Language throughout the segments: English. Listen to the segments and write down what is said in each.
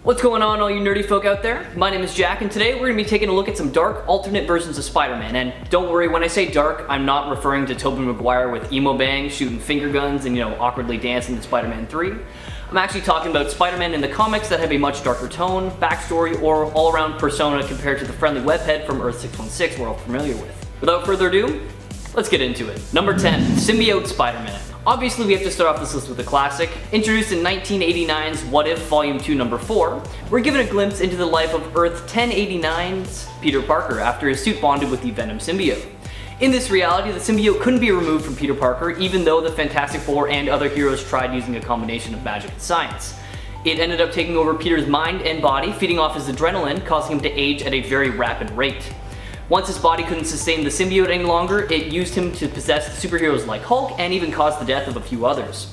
What's going on, all you nerdy folk out there? My name is Jack, and today we're going to be taking a look at some dark, alternate versions of Spider-Man. And don't worry, when I say dark, I'm not referring to Tobey Maguire with emo bangs, shooting finger guns, and awkwardly dancing in Spider-Man 3. I'm actually talking about Spider-Man in the comics that have a much darker tone, backstory, or all-around persona compared to the friendly webhead from Earth 616 we're all familiar with. Without further ado, let's get into it. Number 10, Symbiote Spider-Man. Obviously, we have to start off this list with a classic. Introduced in 1989's What If Volume 2 Number 4, we're given a glimpse into the life of Earth 1089's Peter Parker after his suit bonded with the Venom symbiote. In this reality, the symbiote couldn't be removed from Peter Parker, even though the Fantastic Four and other heroes tried using a combination of magic and science. It ended up taking over Peter's mind and body, feeding off his adrenaline, causing him to age at a very rapid rate. Once his body couldn't sustain the symbiote any longer, it used him to possess superheroes like Hulk and even caused the death of a few others.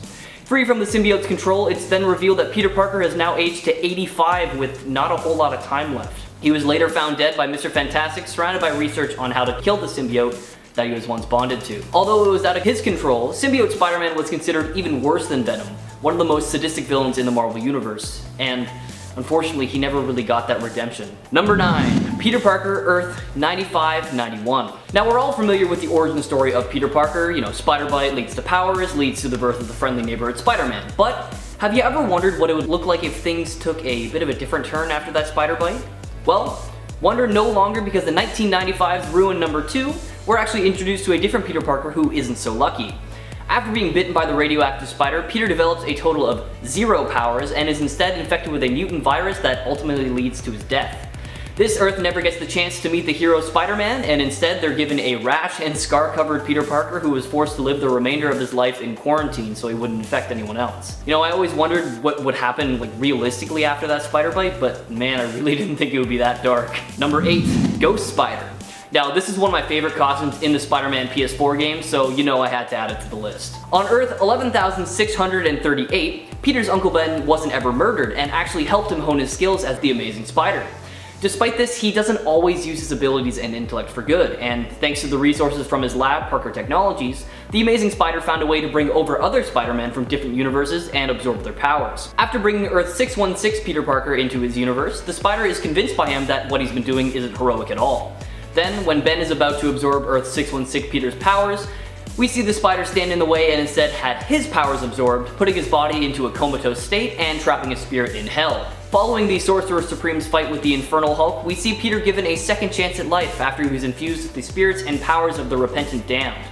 Free from the symbiote's control, it's then revealed that Peter Parker has now aged to 85 with not a whole lot of time left. He was later found dead by Mr. Fantastic, surrounded by research on how to kill the symbiote that he was once bonded to. Although it was out of his control, Symbiote Spider-Man was considered even worse than Venom, one of the most sadistic villains in the Marvel Universe, and unfortunately, he never really got that redemption. Number 9, Peter Parker, Earth 9591. Now, we're all familiar with the origin story of Peter Parker. Spider-Bite leads to powers, leads to the birth of the friendly neighborhood Spider-Man. But have you ever wondered what it would look like if things took a bit of a different turn after that Spider-Bite? Well, wonder no longer, because in 1995's Ruin Number 2, we're actually introduced to a different Peter Parker who isn't so lucky. After being bitten by the radioactive spider, Peter develops a total of 0 powers and is instead infected with a mutant virus that ultimately leads to his death. This Earth never gets the chance to meet the hero Spider-Man, and instead they're given a rash and scar-covered Peter Parker who was forced to live the remainder of his life in quarantine so he wouldn't infect anyone else. I always wondered what would happen realistically after that spider bite, but man, I really didn't think it would be that dark. Number 8, Ghost Spider. Now, this is one of my favorite costumes in the Spider-Man PS4 game, so I had to add it to the list. On Earth 11,638, Peter's Uncle Ben wasn't ever murdered and actually helped him hone his skills as the Amazing Spider. Despite this, he doesn't always use his abilities and intellect for good, and thanks to the resources from his lab, Parker Technologies, the Amazing Spider found a way to bring over other Spider-Men from different universes and absorb their powers. After bringing Earth 616 Peter Parker into his universe, the Spider is convinced by him that what he's been doing isn't heroic at all. Then, when Ben is about to absorb Earth 616 Peter's powers, we see the Spider stand in the way and instead had his powers absorbed, putting his body into a comatose state and trapping his spirit in hell. Following the Sorcerer Supreme's fight with the Infernal Hulk, we see Peter given a second chance at life after he was infused with the spirits and powers of the Repentant Damned.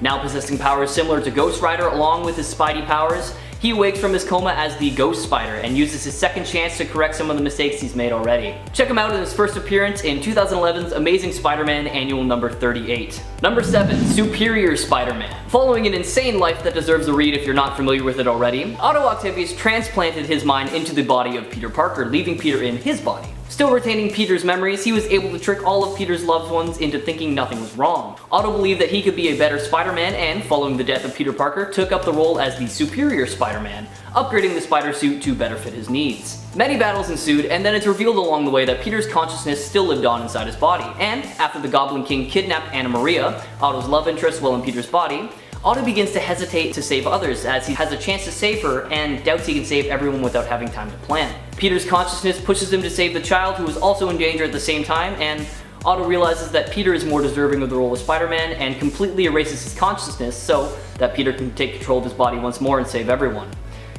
Now possessing powers similar to Ghost Rider along with his Spidey powers, he awakes from his coma as the Ghost Spider and uses his second chance to correct some of the mistakes he's made already. Check him out in his first appearance in 2011's Amazing Spider-Man Annual Number 38. Number 7, Superior Spider-Man. Following an insane life that deserves a read if you're not familiar with it already, Otto Octavius transplanted his mind into the body of Peter Parker, leaving Peter in his body. Still retaining Peter's memories, he was able to trick all of Peter's loved ones into thinking nothing was wrong. Otto believed that he could be a better Spider-Man and, following the death of Peter Parker, took up the role as the Superior Spider-Man, upgrading the spider suit to better fit his needs. Many battles ensued, and then it's revealed along the way that Peter's consciousness still lived on inside his body, and after the Goblin King kidnapped Anna Maria, Otto's love interest while in Peter's body, Otto begins to hesitate to save others as he has a chance to save her and doubts he can save everyone without having time to plan. Peter's consciousness pushes him to save the child who is also in danger at the same time, and Otto realizes that Peter is more deserving of the role of Spider-Man and completely erases his consciousness so that Peter can take control of his body once more and save everyone.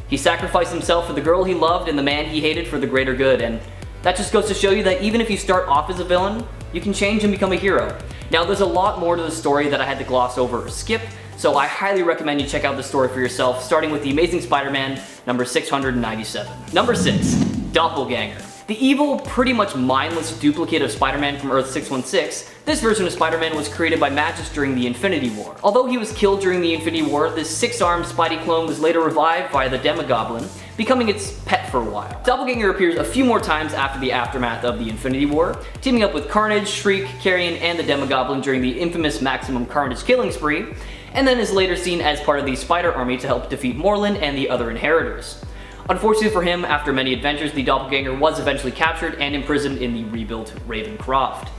He sacrificed himself for the girl he loved and the man he hated for the greater good, and that just goes to show you that even if you start off as a villain, you can change and become a hero. Now, there's a lot more to the story that I had to gloss over or skip, so I highly recommend you check out the story for yourself, starting with The Amazing Spider-Man number 697. Number 6, Doppelganger. The evil, pretty much mindless duplicate of Spider-Man from Earth 616, this version of Spider-Man was created by Magus during the Infinity War. Although he was killed during the Infinity War, this 6-armed Spidey clone was later revived by the Demogoblin, becoming its pet for a while. Doppelganger appears a few more times after the aftermath of the Infinity War, teaming up with Carnage, Shriek, Carrion, and the Demogoblin during the infamous Maximum Carnage killing spree, and then is later seen as part of the Spider Army to help defeat Morlun and the other Inheritors. Unfortunately for him, after many adventures, the Doppelganger was eventually captured and imprisoned in the rebuilt Ravencroft.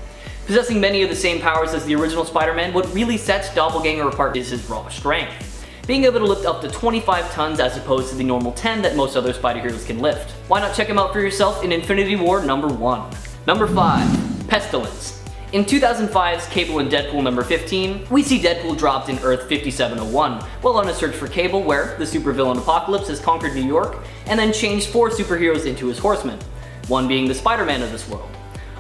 Possessing many of the same powers as the original Spider-Man, what really sets Doppelganger apart is his raw strength. being able to lift up to 25 tons as opposed to the normal 10 that most other Spider heroes can lift. Why not check him out for yourself in Infinity War number 1. Number 5. Pestilence. In 2005's Cable and Deadpool number 15, we see Deadpool dropped in Earth 5701 while on a search for Cable, where the supervillain Apocalypse has conquered New York and then changed 4 superheroes into his horsemen, one being the Spider-Man of this world.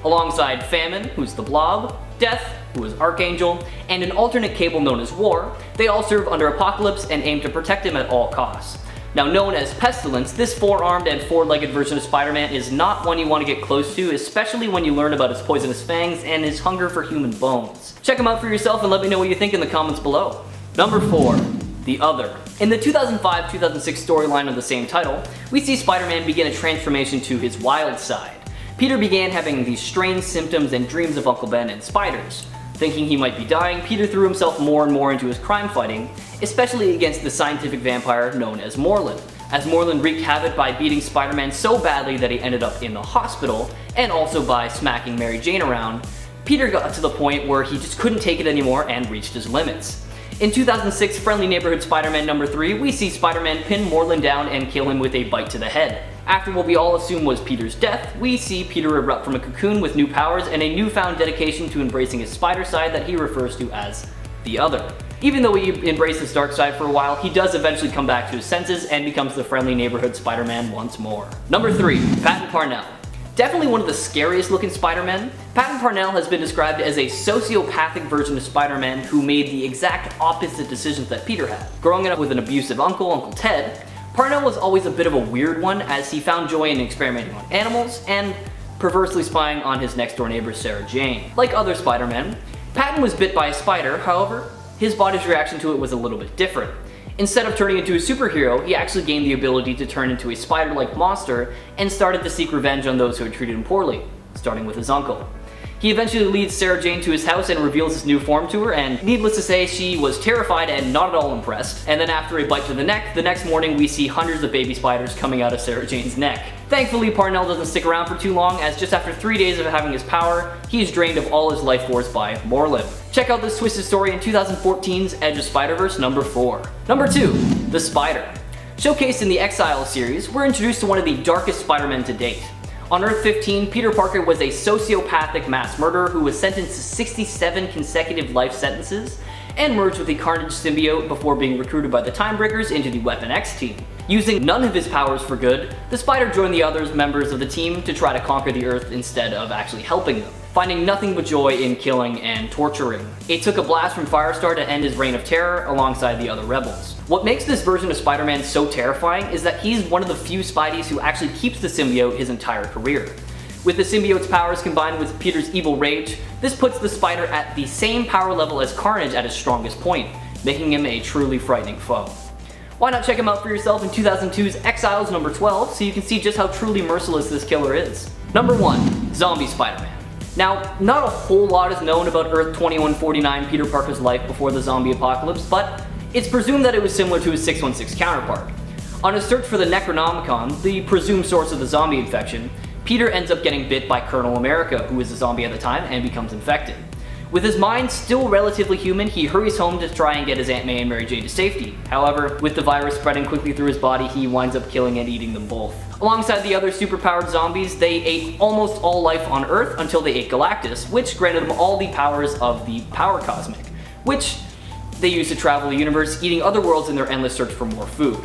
Alongside Famine, who's the Blob, Death, who is Archangel, and an alternate Cable known as War, they all serve under Apocalypse and aim to protect him at all costs. Now known as Pestilence, this 4-armed and 4-legged version of Spider-Man is not one you want to get close to, especially when you learn about his poisonous fangs and his hunger for human bones. Check him out for yourself and let me know what you think in the comments below. Number 4. The Other. In the 2005-2006 storyline of the same title, we see Spider-Man begin a transformation to his wild side. Peter began having these strange symptoms and dreams of Uncle Ben and spiders. Thinking he might be dying, Peter threw himself more and more into his crime fighting, especially against the scientific vampire known as Morlun, as Morlun wreaked havoc by beating Spider-Man so badly that he ended up in the hospital, and also by smacking Mary Jane around. Peter got to the point where he just couldn't take it anymore and reached his limits. In 2006 Friendly Neighborhood Spider-Man number 3, we see Spider-Man pin Morlun down and kill him with a bite to the head. After what we all assume was Peter's death, we see Peter erupt from a cocoon with new powers and a newfound dedication to embracing his spider side that he refers to as the Other. Even though he embraced his dark side for a while, he does eventually come back to his senses and becomes the Friendly Neighborhood Spider-Man once more. Number 3. Patton Parnell. Definitely one of the scariest looking Spider-Men, Patton Parnell has been described as a sociopathic version of Spider-Man who made the exact opposite decisions that Peter had. Growing up with an abusive uncle, Uncle Ted, Parnell was always a bit of a weird one, as he found joy in experimenting on animals and perversely spying on his next door neighbor Sarah Jane. Like other Spider-Men, Patton was bit by a spider, however, his body's reaction to it was a little bit different. Instead of turning into a superhero, he actually gained the ability to turn into a spider-like monster and started to seek revenge on those who had treated him poorly, starting with his uncle. He eventually leads Sarah Jane to his house and reveals his new form to her, and needless to say, she was terrified and not at all impressed. And then after a bite to the neck, the next morning we see hundreds of baby spiders coming out of Sarah Jane's neck. Thankfully, Parnell doesn't stick around for too long, as just after 3 days of having his power, he is drained of all his life force by Morlun. Check out this twisted story in 2014's Edge of Spider-Verse number 4. Number 2. The Spider. Showcased in the EXILES series, we're introduced to one of the darkest Spider-Men to date. On Earth 15, Peter Parker was a sociopathic mass murderer who was sentenced to 67 consecutive life sentences and merged with the Carnage symbiote before being recruited by the Timebreakers into the Weapon X team. Using none of his powers for good, the Spider joined the other members of the team to try to conquer the Earth instead of actually helping them, finding nothing but joy in killing and torturing. It took a blast from Firestar to end his reign of terror alongside the other rebels. What makes this version of Spider-Man so terrifying is that he's one of the few Spideys who actually keeps the symbiote his entire career. With the symbiote's powers combined with Peter's evil rage, this puts the Spider at the same power level as Carnage at his strongest point, making him a truly frightening foe. Why not check him out for yourself in 2002's EXILES number 12 so you can see just how truly merciless this killer is. Number 1. Zombie Spider-Man. Now, not a whole lot is known about Earth 2149 Peter Parker's life before the zombie apocalypse, but it's presumed that it was similar to his 616 counterpart. On his search for the Necronomicon, the presumed source of the zombie infection, Peter ends up getting bit by Colonel America, who is a zombie at the time, and becomes infected. With his mind still relatively human, he hurries home to try and get his Aunt May and Mary Jane to safety. However, with the virus spreading quickly through his body, he winds up killing and eating them both. Alongside the other superpowered zombies, they ate almost all life on Earth until they ate Galactus, which granted them all the powers of the Power Cosmic, which they used to travel the universe, eating other worlds in their endless search for more food.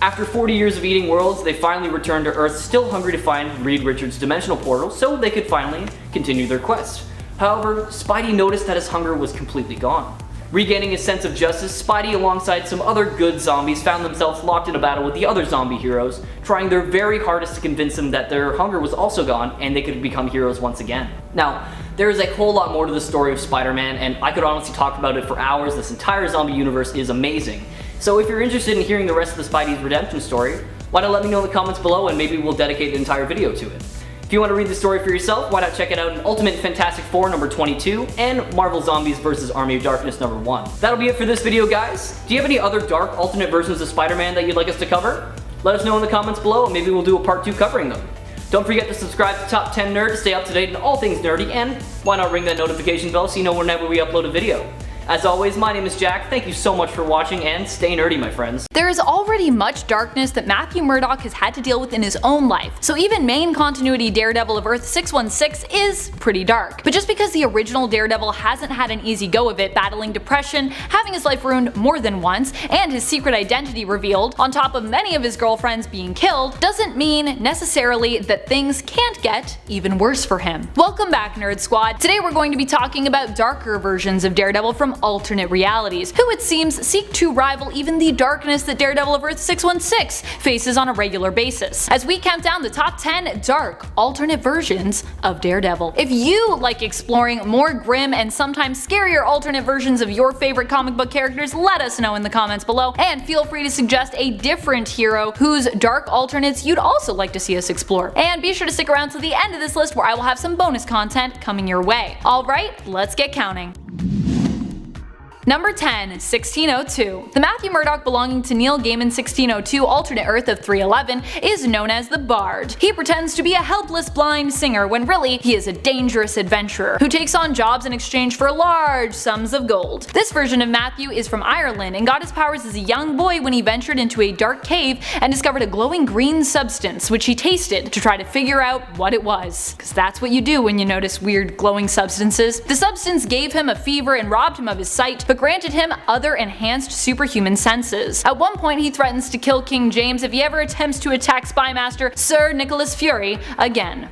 After 40 years of eating worlds, they finally returned to Earth, still hungry to find Reed Richards' dimensional portal so they could finally continue their quest. However, Spidey noticed that his hunger was completely gone. Regaining his sense of justice, Spidey alongside some other good zombies found themselves locked in a battle with the other zombie heroes, trying their very hardest to convince them that their hunger was also gone and they could become heroes once again. Now, there is a whole lot more to the story of Spider-Man, and I could honestly talk about it for hours. This entire zombie universe is amazing. So if you're interested in hearing the rest of the Spidey's redemption story, why not let me know in the comments below and maybe we'll dedicate an entire video to it. If you want to read the story for yourself, why not check it out in Ultimate Fantastic Four number 22 and Marvel Zombies vs. Army of Darkness number 1. That'll be it for this video, guys. Do you have any other dark alternate versions of Spider-Man that you'd like us to cover? Let us know in the comments below and maybe we'll do a part 2 covering them. Don't forget to subscribe to Top 10 Nerd to stay up to date on all things nerdy, and why not ring that notification bell so you know whenever we upload a video. As always, my name is Jack, thank you so much for watching, and stay nerdy, my friends. There is already much darkness that Matthew Murdock has had to deal with in his own life, so even main continuity Daredevil of Earth 616 is pretty dark. But just because the original Daredevil hasn't had an easy go of it, battling depression, having his life ruined more than once, and his secret identity revealed, on top of many of his girlfriends being killed, doesn't mean necessarily that things can't get even worse for him. Welcome back, Nerd Squad. Today we're going to be talking about darker versions of Daredevil from alternate realities, who it seems seek to rival even the darkness that Daredevil of Earth 616 faces on a regular basis, as we count down the top 10 dark alternate versions of Daredevil. If you like exploring more grim and sometimes scarier alternate versions of your favorite comic book characters, let us know in the comments below, and feel free to suggest a different hero whose dark alternates you'd also like to see us explore. And be sure to stick around to the end of this list where I will have some bonus content coming your way. Alright, let's get counting. Number 10, 1602. The Matthew Murdock belonging to Neil Gaiman's 1602 alternate Earth of 311 is known as the Bard. He pretends to be a helpless blind singer when really he is a dangerous adventurer who takes on jobs in exchange for large sums of gold. This version of Matthew is from Ireland and got his powers as a young boy when he ventured into a dark cave and discovered a glowing green substance which he tasted to try to figure out what it was. Cause that's what you do when you notice weird glowing substances. The substance gave him a fever and robbed him of his sight, but granted him other enhanced superhuman senses. At one point he threatens to kill King James if he ever attempts to attack Spymaster Sir Nicholas Fury again.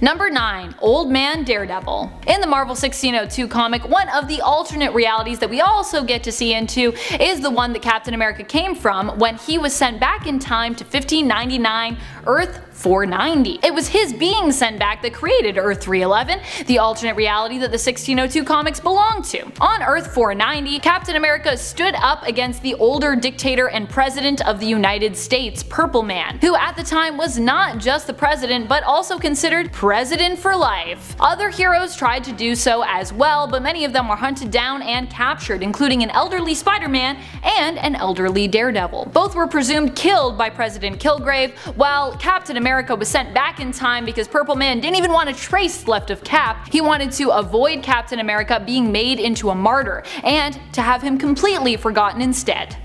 Number 9, Old Man Daredevil. In the Marvel 1602 comic, one of the alternate realities that we also get to see into is the one that Captain America came from when he was sent back in time to 1599 Earth 490. It was his being sent back that created Earth 311, the alternate reality that the 1602 comics belong to. On Earth 490, Captain America stood up against the older dictator and president of the United States, Purple Man, who at the time was not just the president but also considered president for life. Other heroes tried to do so as well, but many of them were hunted down and captured, including an elderly Spider-Man and an elderly Daredevil. Both were presumed killed by President Kilgrave, while Captain America was sent back in time because Purple Man didn't even want a trace left of Cap. He wanted to avoid Captain America being made into a martyr and to have him completely forgotten instead.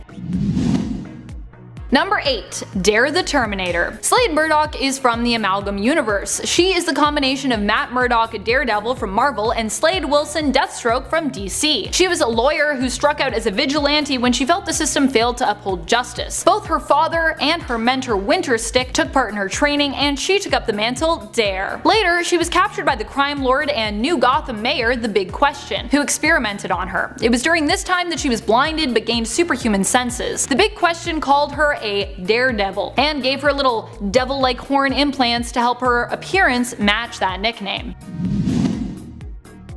Number 8, Dare the Terminator. Slade Murdock is from the Amalgam Universe. She is the combination of Matt Murdock, Daredevil from Marvel, and Slade Wilson, Deathstroke from DC. She was a lawyer who struck out as a vigilante when she felt the system failed to uphold justice. Both her father and her mentor Winterstick took part in her training, and she took up the mantle Dare. Later, she was captured by the crime lord and New Gotham mayor, The Big Question, who experimented on her. It was during this time that she was blinded but gained superhuman senses. The Big Question called her a daredevil and gave her little devil-like horn implants to help her appearance match that nickname.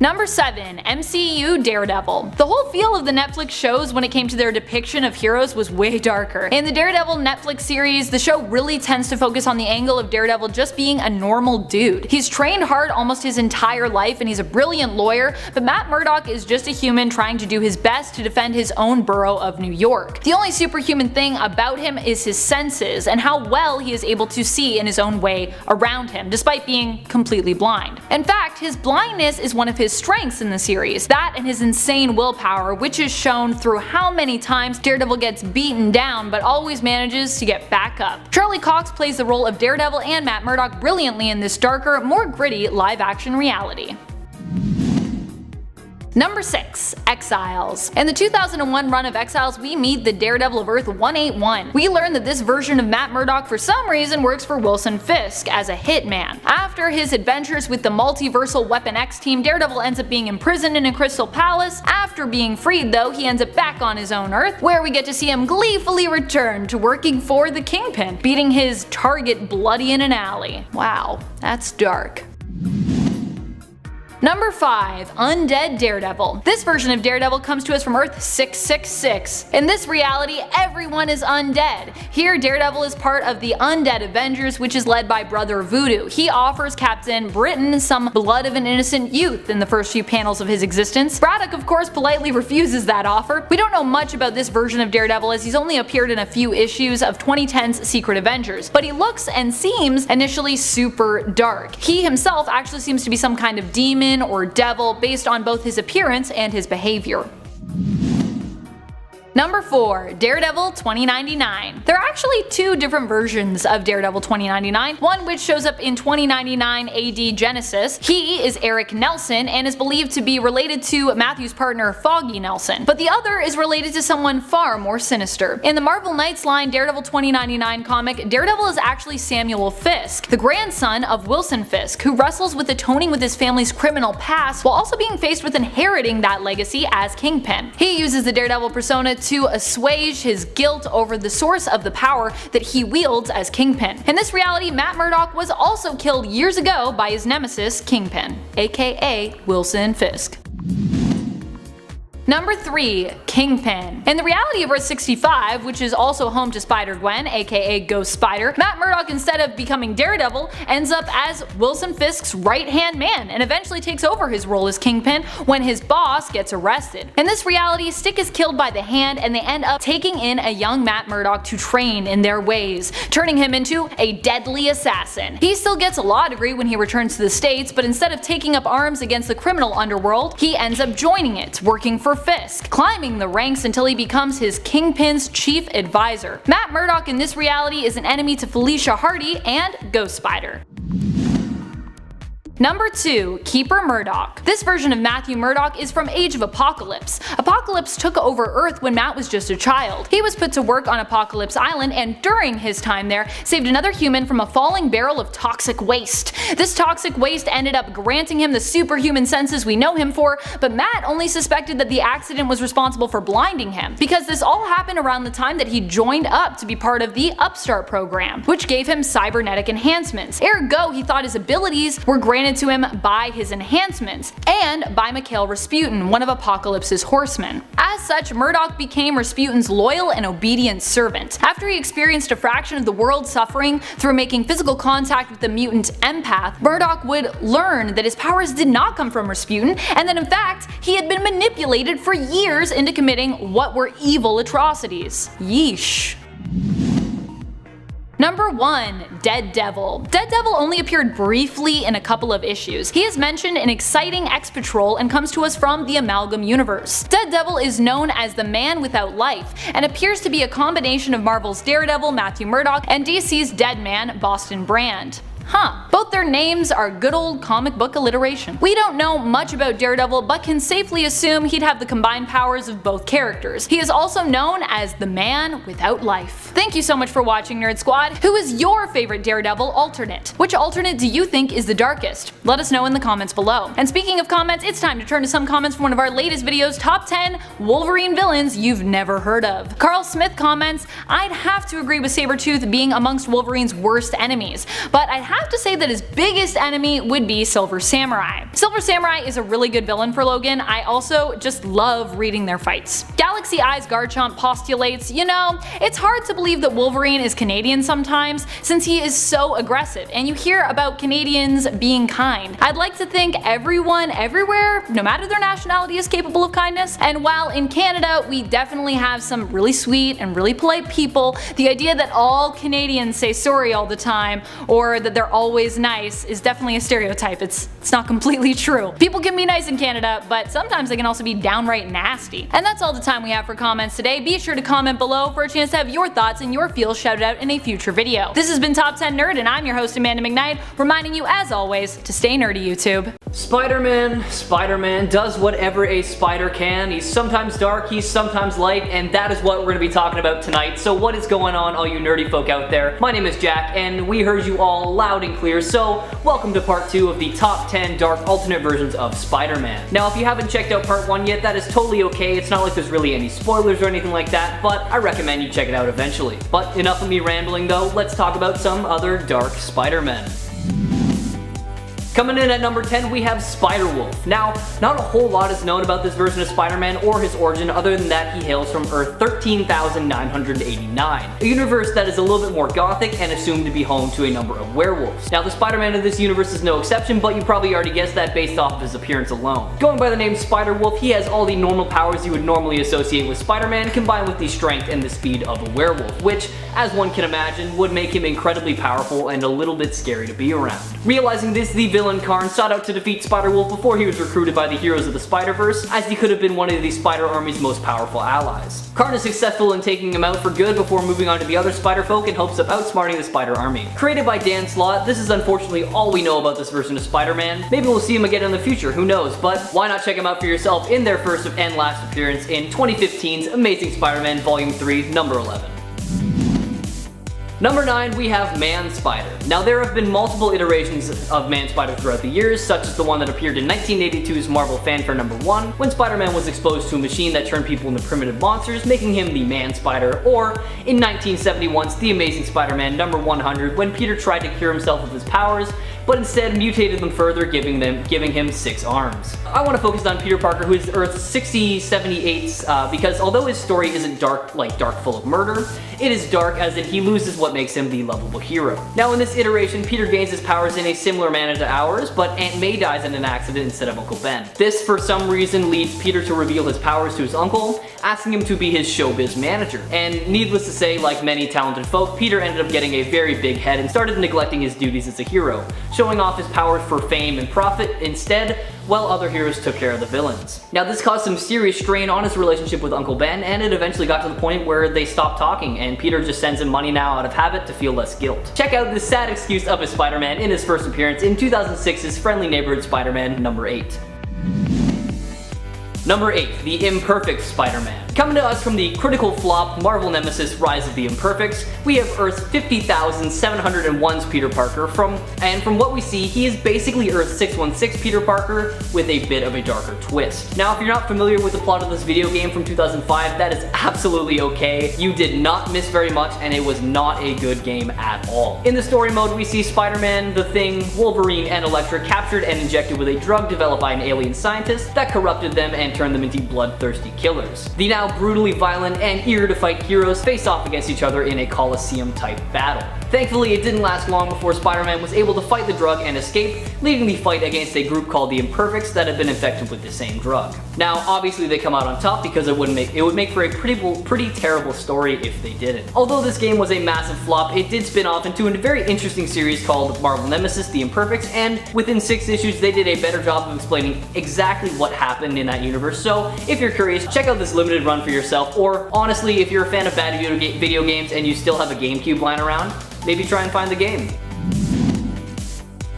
Number 7, MCU Daredevil. The whole feel of the Netflix shows when it came to their depiction of heroes was way darker. In the Daredevil Netflix series, the show really tends to focus on the angle of Daredevil just being a normal dude. He's trained hard almost his entire life and he's a brilliant lawyer, but Matt Murdock is just a human trying to do his best to defend his own borough of New York. The only superhuman thing about him is his senses and how well he is able to see in his own way around him, despite being completely blind. In fact, his blindness is one of his strengths in the series, that and his insane willpower, which is shown through how many times Daredevil gets beaten down but always manages to get back up. Charlie Cox plays the role of Daredevil and Matt Murdock brilliantly in this darker, more gritty live-action reality. Number 6, Exiles. In the 2001 run of Exiles, we meet the Daredevil of Earth 181. We learn that this version of Matt Murdock for some reason works for Wilson Fisk as a hitman. After his adventures with the multiversal Weapon X team, Daredevil ends up being imprisoned in a crystal palace. After being freed though, he ends up back on his own Earth, where we get to see him gleefully return to working for the Kingpin, beating his target bloody in an alley. Wow, that's dark. Number 5, Undead Daredevil. This version of Daredevil comes to us from Earth 666. In this reality, everyone is undead. Here, Daredevil is part of the Undead Avengers, which is led by Brother Voodoo. He offers Captain Britain some blood of an innocent youth in the first few panels of his existence. Braddock, of course, politely refuses that offer. We don't know much about this version of Daredevil as he's only appeared in a few issues of 2010's Secret Avengers, but he looks and seems initially super dark. He himself actually seems to be some kind of demon demon or devil based on both his appearance and his behavior. Number 4. Daredevil 2099. There are actually two different versions of Daredevil 2099, one which shows up in 2099 AD Genesis. He is Eric Nelson and is believed to be related to Matthew's partner Foggy Nelson, but the other is related to someone far more sinister. In the Marvel Knights line Daredevil 2099 comic, Daredevil is actually Samuel Fisk, the grandson of Wilson Fisk, who wrestles with atoning with his family's criminal past while also being faced with inheriting that legacy as Kingpin. He uses the Daredevil persona to assuage his guilt over the source of the power that he wields as Kingpin. In this reality, Matt Murdock was also killed years ago by his nemesis Kingpin, aka Wilson Fisk. Number 3. Kingpin. In the reality of Earth 65, which is also home to Spider-Gwen, aka Ghost Spider, Matt Murdock, instead of becoming Daredevil, ends up as Wilson Fisk's right-hand man and eventually takes over his role as Kingpin when his boss gets arrested. In this reality, Stick is killed by the Hand and they end up taking in a young Matt Murdock to train in their ways, turning him into a deadly assassin. He still gets a law degree when he returns to the States, but instead of taking up arms against the criminal underworld, he ends up joining it, working for Fisk, climbing the ranks until he becomes his Kingpin's chief advisor. Matt Murdock in this reality is an enemy to Felicia Hardy and Ghost Spider. Number 2. Keeper Murdock. This version of Matthew Murdock is from Age of Apocalypse. Apocalypse took over Earth when Matt was just a child. He was put to work on Apocalypse Island and during his time there saved another human from a falling barrel of toxic waste. This toxic waste ended up granting him the superhuman senses we know him for, but Matt only suspected that the accident was responsible for blinding him, because this all happened around the time that he joined up to be part of the Upstart program, which gave him cybernetic enhancements. Ergo, he thought his abilities were granted to him by his enhancements, and by Mikhail Rasputin, one of Apocalypse's horsemen. As such, Murdock became Rasputin's loyal and obedient servant. After he experienced a fraction of the world's suffering through making physical contact with the mutant empath, Murdock would learn that his powers did not come from Rasputin, and that in fact, he had been manipulated for years into committing what were evil atrocities. Yeesh. Number 1. DAREDEVIL. DAREDEVil only appeared briefly in a couple of issues. He is mentioned in exciting X-Patrol and comes to us from the Amalgam universe. DAREDEVil is known as the Man Without Life and appears to be a combination of Marvel's Daredevil, Matthew Murdock, and DC's Deadman, Boston Brand. Both their names are good old comic book alliteration. We don't know much about Daredevil, but can safely assume he'd have the combined powers of both characters. He is also known as the Man Without Life. Thank you so much for watching, Nerd Squad. Who is your favorite Daredevil alternate? Which alternate do you think is the darkest? Let us know in the comments below. And speaking of comments, it's time to turn to some comments from one of our latest videos, Top 10 Wolverine Villains You've Never Heard Of. Carl Smith comments, I'd have to agree with Sabretooth being amongst Wolverine's worst enemies, but I'd have to say that his biggest enemy would be Silver Samurai. Silver Samurai is a really good villain for Logan. I also just love reading their fights. Galaxy Eyes Garchomp postulates, you know, it's hard to believe that Wolverine is Canadian sometimes since he is so aggressive, and you hear about Canadians being kind. I'd like to think everyone everywhere, no matter their nationality, is capable of kindness, and while in Canada we definitely have some really sweet and really polite people, the idea that all Canadians say sorry all the time or that they're always nice is definitely a stereotype. It's not completely true. People can be nice in Canada, but sometimes they can also be downright nasty. And that's all the time we have for comments today. Be sure to comment below for a chance to have your thoughts and your feels shouted out in a future video. This has been Top 10 Nerd, and I'm your host Amanda McKnight, reminding you as always to stay nerdy, YouTube. Spider-Man does whatever a spider can. He's sometimes dark, he's sometimes light, and that is what we're going to be talking about tonight. So what is going on, all you nerdy folk out there? My name is Jack, and we heard you all loud and clear, so welcome to part 2 of the top 10 dark alternate versions of Spider-Man. Now, if you haven't checked out part 1 yet, that is totally okay. It's not like there's really any spoilers or anything like that, but I recommend you check it out eventually. But enough of me rambling though, let's talk about some other dark Spider-Men. Coming in at number 10, we have Spider-Wolf. Now, not a whole lot is known about this version of Spider-Man or his origin other than that he hails from Earth 13,989, a universe that is a little bit more gothic and assumed to be home to a number of werewolves. Now, the Spider-Man of this universe is no exception, but you probably already guessed that based off of his appearance alone. Going by the name Spider-Wolf, he has all the normal powers you would normally associate with Spider-Man, combined with the strength and the speed of a werewolf, which, as one can imagine, would make him incredibly powerful and a little bit scary to be around. Realizing this, the villain villain Karn sought out to defeat Spider-Wolf before he was recruited by the heroes of the Spider-Verse, as he could have been one of the Spider Army's most powerful allies. Karn is successful in taking him out for good before moving on to the other Spider-Folk in hopes of outsmarting the Spider Army. Created by Dan Slott, this is unfortunately all we know about this version of Spider-Man. Maybe we'll see him again in the future, who knows, but why not check him out for yourself in their first and last appearance in 2015's Amazing Spider-Man Volume 3, number 11. Number 9, we have Man-Spider. Now there have been multiple iterations of Man-Spider throughout the years, such as the one that appeared in 1982's Marvel Fanfare number 1, when Spider-Man was exposed to a machine that turned people into primitive monsters, making him the Man-Spider, or in 1971's The Amazing Spider-Man number 100, when Peter tried to cure himself of his powers, but instead mutated them further, giving him 6 arms. I want to focus on Peter Parker, who is Earth's 6078, because although his story isn't dark, like dark full of murder, it is dark as in he loses what makes him the lovable hero. Now in this iteration, Peter gains his powers in a similar manner to ours, but Aunt May dies in an accident instead of Uncle Ben. This, for some reason, leads Peter to reveal his powers to his uncle, asking him to be his showbiz manager. And needless to say, like many talented folk, Peter ended up getting a very big head and started neglecting his duties as a hero, showing off his powers for fame and profit instead, while other heroes took care of the villains. Now this caused some serious strain on his relationship with Uncle Ben, and it eventually got to the point where they stopped talking, and Peter just sends him money now out of habit to feel less guilt. Check out this sad excuse of a Spider-Man in his first appearance in 2006's Friendly Neighborhood Spider-Man number 8. Number 8, the Imperfect Spider-Man. Coming to us from the critical flop Marvel Nemesis Rise of the Imperfects, we have Earth's 50,701's Peter Parker, and from what we see, he is basically Earth's 616 Peter Parker with a bit of a darker twist. Now if you're not familiar with the plot of this video game from 2005, that is absolutely okay. You did not miss very much, and it was not a good game at all. In the story mode, we see Spider-Man, the Thing, Wolverine, and Elektra captured and injected with a drug developed by an alien scientist that corrupted them and turned them into bloodthirsty killers. The now brutally violent and eager to fight heroes face off against each other in a Coliseum type battle. Thankfully, it didn't last long before Spider-Man was able to fight the drug and escape, leading the fight against a group called the Imperfects that had been infected with the same drug. Now, obviously they come out on top because it would make for a pretty terrible story if they didn't. Although this game was a massive flop, it did spin off into a very interesting series called Marvel Nemesis, The Imperfects, and within 6 issues they did a better job of explaining exactly what happened in that universe. So if you're curious, check out this limited run for yourself, or honestly, if you're a fan of bad video games and you still have a GameCube lying around, maybe try and find the game.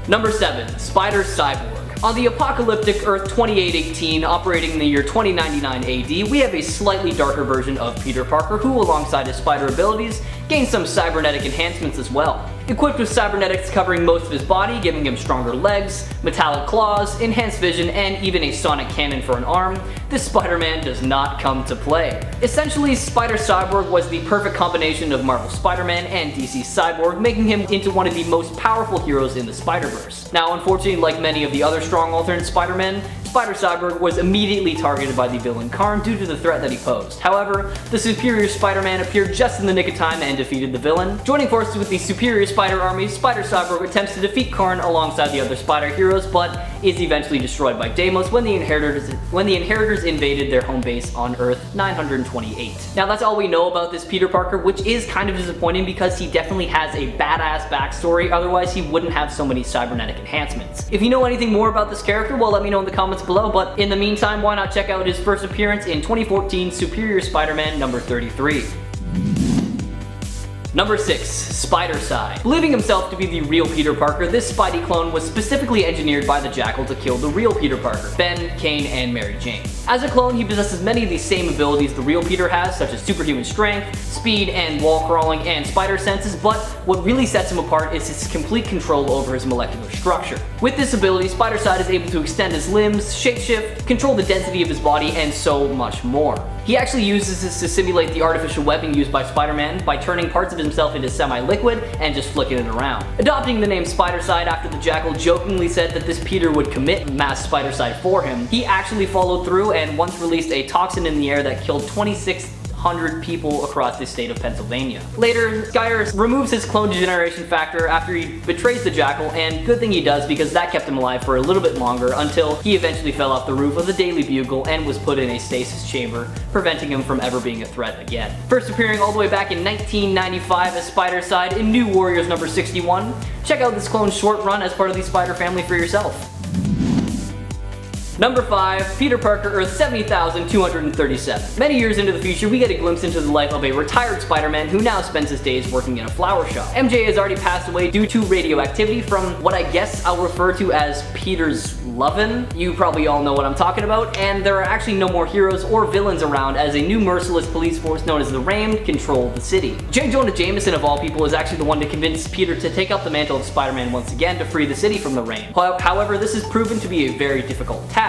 Number 7, Spider-CYBORG. On the apocalyptic Earth 2818, operating in the year 2099 AD, we have a slightly darker version of Peter Parker who, alongside his spider abilities, gains some cybernetic enhancements as well. Equipped with cybernetics covering most of his body, giving him stronger legs, metallic claws, enhanced vision, and even a sonic cannon for an arm, this Spider-Man does not come to play. Essentially, Spider-CYBORG was the perfect combination of Marvel Spider-Man and DC Cyborg, making him into one of the most powerful heroes in the Spider-Verse. Now, unfortunately, like many of the other strong alternate Spider-Men, Spider-CYBORG was immediately targeted by the villain Karn due to the threat that he posed. However, the superior Spider-Man appeared just in the nick of time and defeated the villain. Joining forces with the superior Spider Army, Spider-CYBORG attempts to defeat Karn alongside the other Spider heroes, but is eventually destroyed by Deimos when the Inheritors invaded their home base on Earth 928. Now that's all we know about this Peter Parker, which is kind of disappointing because he definitely has a badass backstory, otherwise he wouldn't have so many cybernetic enhancements. If you know anything more about this character, well, let me know in the comments below, but in the meantime, why not check out his first appearance in 2014 Superior Spider-Man number 33. Number 6, Spider-CY. Believing himself to be the real Peter Parker, this Spidey clone was specifically engineered by the Jackal to kill the real Peter Parker, Ben, Kane, and Mary Jane. As a clone, he possesses many of the same abilities the real Peter has, such as superhuman strength, speed, and wall crawling, and spider senses, but what really sets him apart is his complete control over his molecular structure. With this ability, Spider-CY is able to extend his limbs, shapeshift, control the density of his body, and so much more. He actually uses this to simulate the artificial webbing used by Spider-Man by turning parts of himself into semi-liquid and just flicking it around. Adopting the name Spider-CY after the Jackal jokingly said that this Peter would commit mass Spider-CY for him, he actually followed through and once released a toxin in the air that killed 2,600 200 people across the state of Pennsylvania. Later, Skyer removes his clone degeneration factor after he betrays the Jackal, and good thing he does because that kept him alive for a little bit longer until he eventually fell off the roof of the Daily Bugle and was put in a stasis chamber, preventing him from ever being a threat again. First appearing all the way back in 1995 as Spider-Side in New Warriors number 61. Check out this clone short run as part of the Spider family for yourself. Number 5, Peter Parker, Earth 70,237. Many years into the future, we get a glimpse into the life of a retired Spider-Man who now spends his days working in a flower shop. MJ has already passed away due to radioactivity from what I guess I'll refer to as Peter's lovin'. You probably all know what I'm talking about, and there are actually no more heroes or villains around as a new merciless police force known as the Rain control the city. J. Jonah Jameson of all people is actually the one to convince Peter to take up the mantle of Spider-Man once again to free the city from the Rain. However, this has proven to be a very difficult task,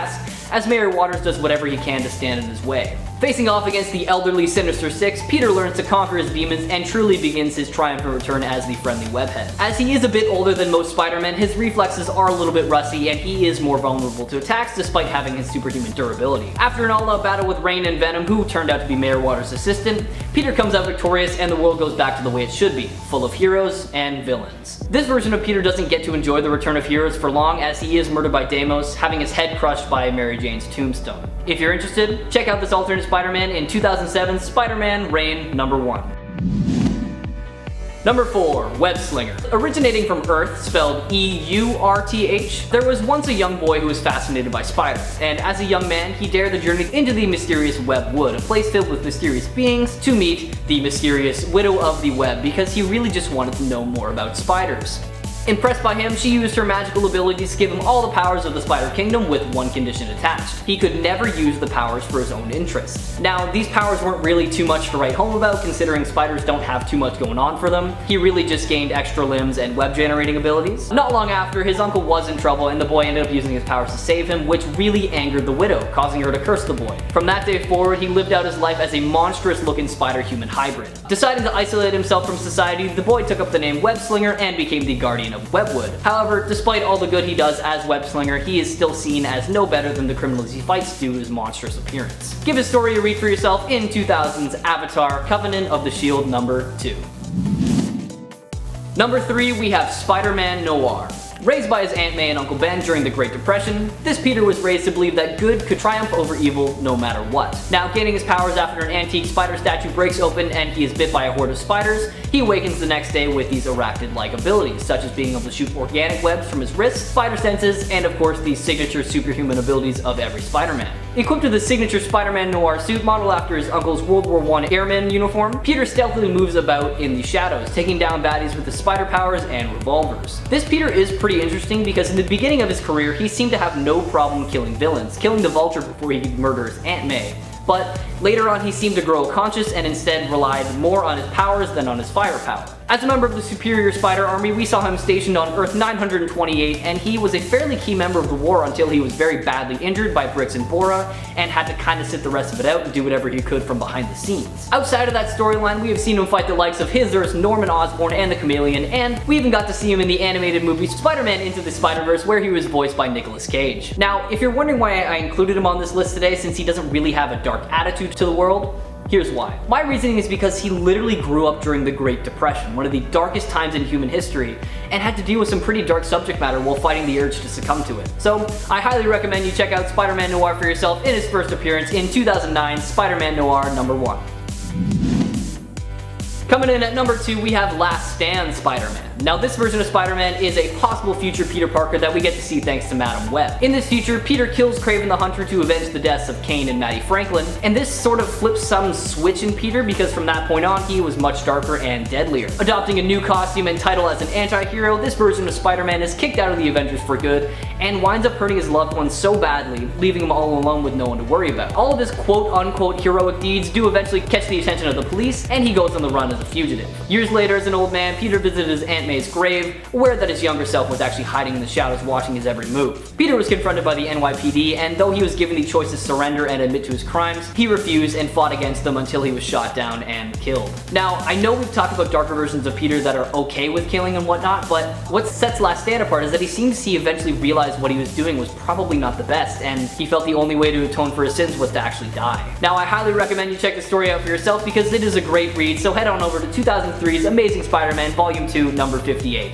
as Mayor Waters does whatever he can to stand in his way. Facing off against the elderly Sinister Six, Peter learns to conquer his demons and truly begins his triumphant return as the friendly webhead. As he is a bit older than most Spider-Men, his reflexes are a little bit rusty and he is more vulnerable to attacks despite having his superhuman durability. After an all-out battle with Rain and Venom, who turned out to be Mayor Waters' assistant, Peter comes out victorious and the world goes back to the way it should be, full of heroes and villains. This version of Peter doesn't get to enjoy the return of heroes for long as he is murdered by Deimos, having his head crushed by Mary Jane's tombstone. If you're interested, check out this alternate Spider-Man in 2007's Spider-Man Reign number 1. Number 4, Webslinger. Originating from Earth, spelled E-U-R-T-H, there was once a young boy who was fascinated by spiders, and as a young man, he dared the journey into the mysterious Web Wood, a place filled with mysterious beings, to meet the mysterious Widow of the Web because he really just wanted to know more about spiders. Impressed by him, she used her magical abilities to give him all the powers of the Spider Kingdom with one condition attached. He could never use the powers for his own interest. Now, these powers weren't really too much to write home about considering spiders don't have too much going on for them. He really just gained extra limbs and web generating abilities. Not long after, his uncle was in trouble and the boy ended up using his powers to save him, which really angered the widow, causing her to curse the boy. From that day forward, he lived out his life as a monstrous looking spider-human hybrid. Deciding to isolate himself from society, the boy took up the name Webslinger and became the guardian of Webwood. However, despite all the good he does as Webslinger, he is still seen as no better than the criminals he fights due to his monstrous appearance. Give his story a read for yourself in 2000's Avatar Covenant of the Shield number 2. Number 3, we have Spider-Man Noir. Raised by his Aunt May and Uncle Ben during the Great Depression, this Peter was raised to believe that good could triumph over evil no matter what. Now, gaining his powers after an antique spider statue breaks open and he is bit by a horde of spiders, he awakens the next day with these arachnid-like abilities, such as being able to shoot organic webs from his wrists, spider senses, and of course the signature superhuman abilities of every Spider-Man. Equipped with his signature Spider-Man Noir suit modeled after his uncle's World War I airman uniform, Peter stealthily moves about in the shadows, taking down baddies with his spider powers and revolvers. This Peter is pretty interesting because in the beginning of his career, he seemed to have no problem killing villains, killing the Vulture before he could murder his Aunt May. But later on he seemed to grow conscious and instead relied more on his powers than on his firepower. As a member of the Superior Spider Army, we saw him stationed on Earth 928, and he was a fairly key member of the war until he was very badly injured by Bricks and Bora, and had to kind of sit the rest of it out and do whatever he could from behind the scenes. Outside of that storyline, we have seen him fight the likes of his Earth's Norman Osborn and the Chameleon, and we even got to see him in the animated movie Spider-Man Into the Spider-Verse, where he was voiced by Nicolas Cage. Now, if you're wondering why I included him on this list today since he doesn't really have a dark attitude to the world, here's why. My reasoning is because he literally grew up during the Great Depression, one of the darkest times in human history, and had to deal with some pretty dark subject matter while fighting the urge to succumb to it. So, I highly recommend you check out Spider-Man Noir for yourself in his first appearance in 2009's Spider-Man Noir number 1. Coming in at number 2, we have Last Stand Spider-Man. Now, this version of Spider-Man is a possible future Peter Parker that we get to see thanks to Madam Web. In this future, Peter kills Kraven the Hunter to avenge the deaths of Kane and Maddie Franklin, and this sort of flips some switch in Peter because from that point on, he was much darker and deadlier. Adopting a new costume and title as an anti-hero, this version of Spider-Man is kicked out of the Avengers for good and winds up hurting his loved ones so badly, leaving him all alone with no one to worry about. All of his quote-unquote heroic deeds do eventually catch the attention of the police, and he goes on the run as a fugitive. Years later, as an old man, Peter visited his Aunt Aunt May's grave, aware that his younger self was actually hiding in the shadows watching his every move. Peter was confronted by the NYPD, and though he was given the choice to surrender and admit to his crimes, he refused and fought against them until he was shot down and killed. Now, I know we've talked about darker versions of Peter that are okay with killing and whatnot, but what sets Last Stand apart is that he seems he eventually realized what he was doing was probably not the best, and he felt the only way to atone for his sins was to actually die. Now, I highly recommend you check the story out for yourself because it is a great read, so head on over to 2003's Amazing Spider-Man Volume 2, number 58.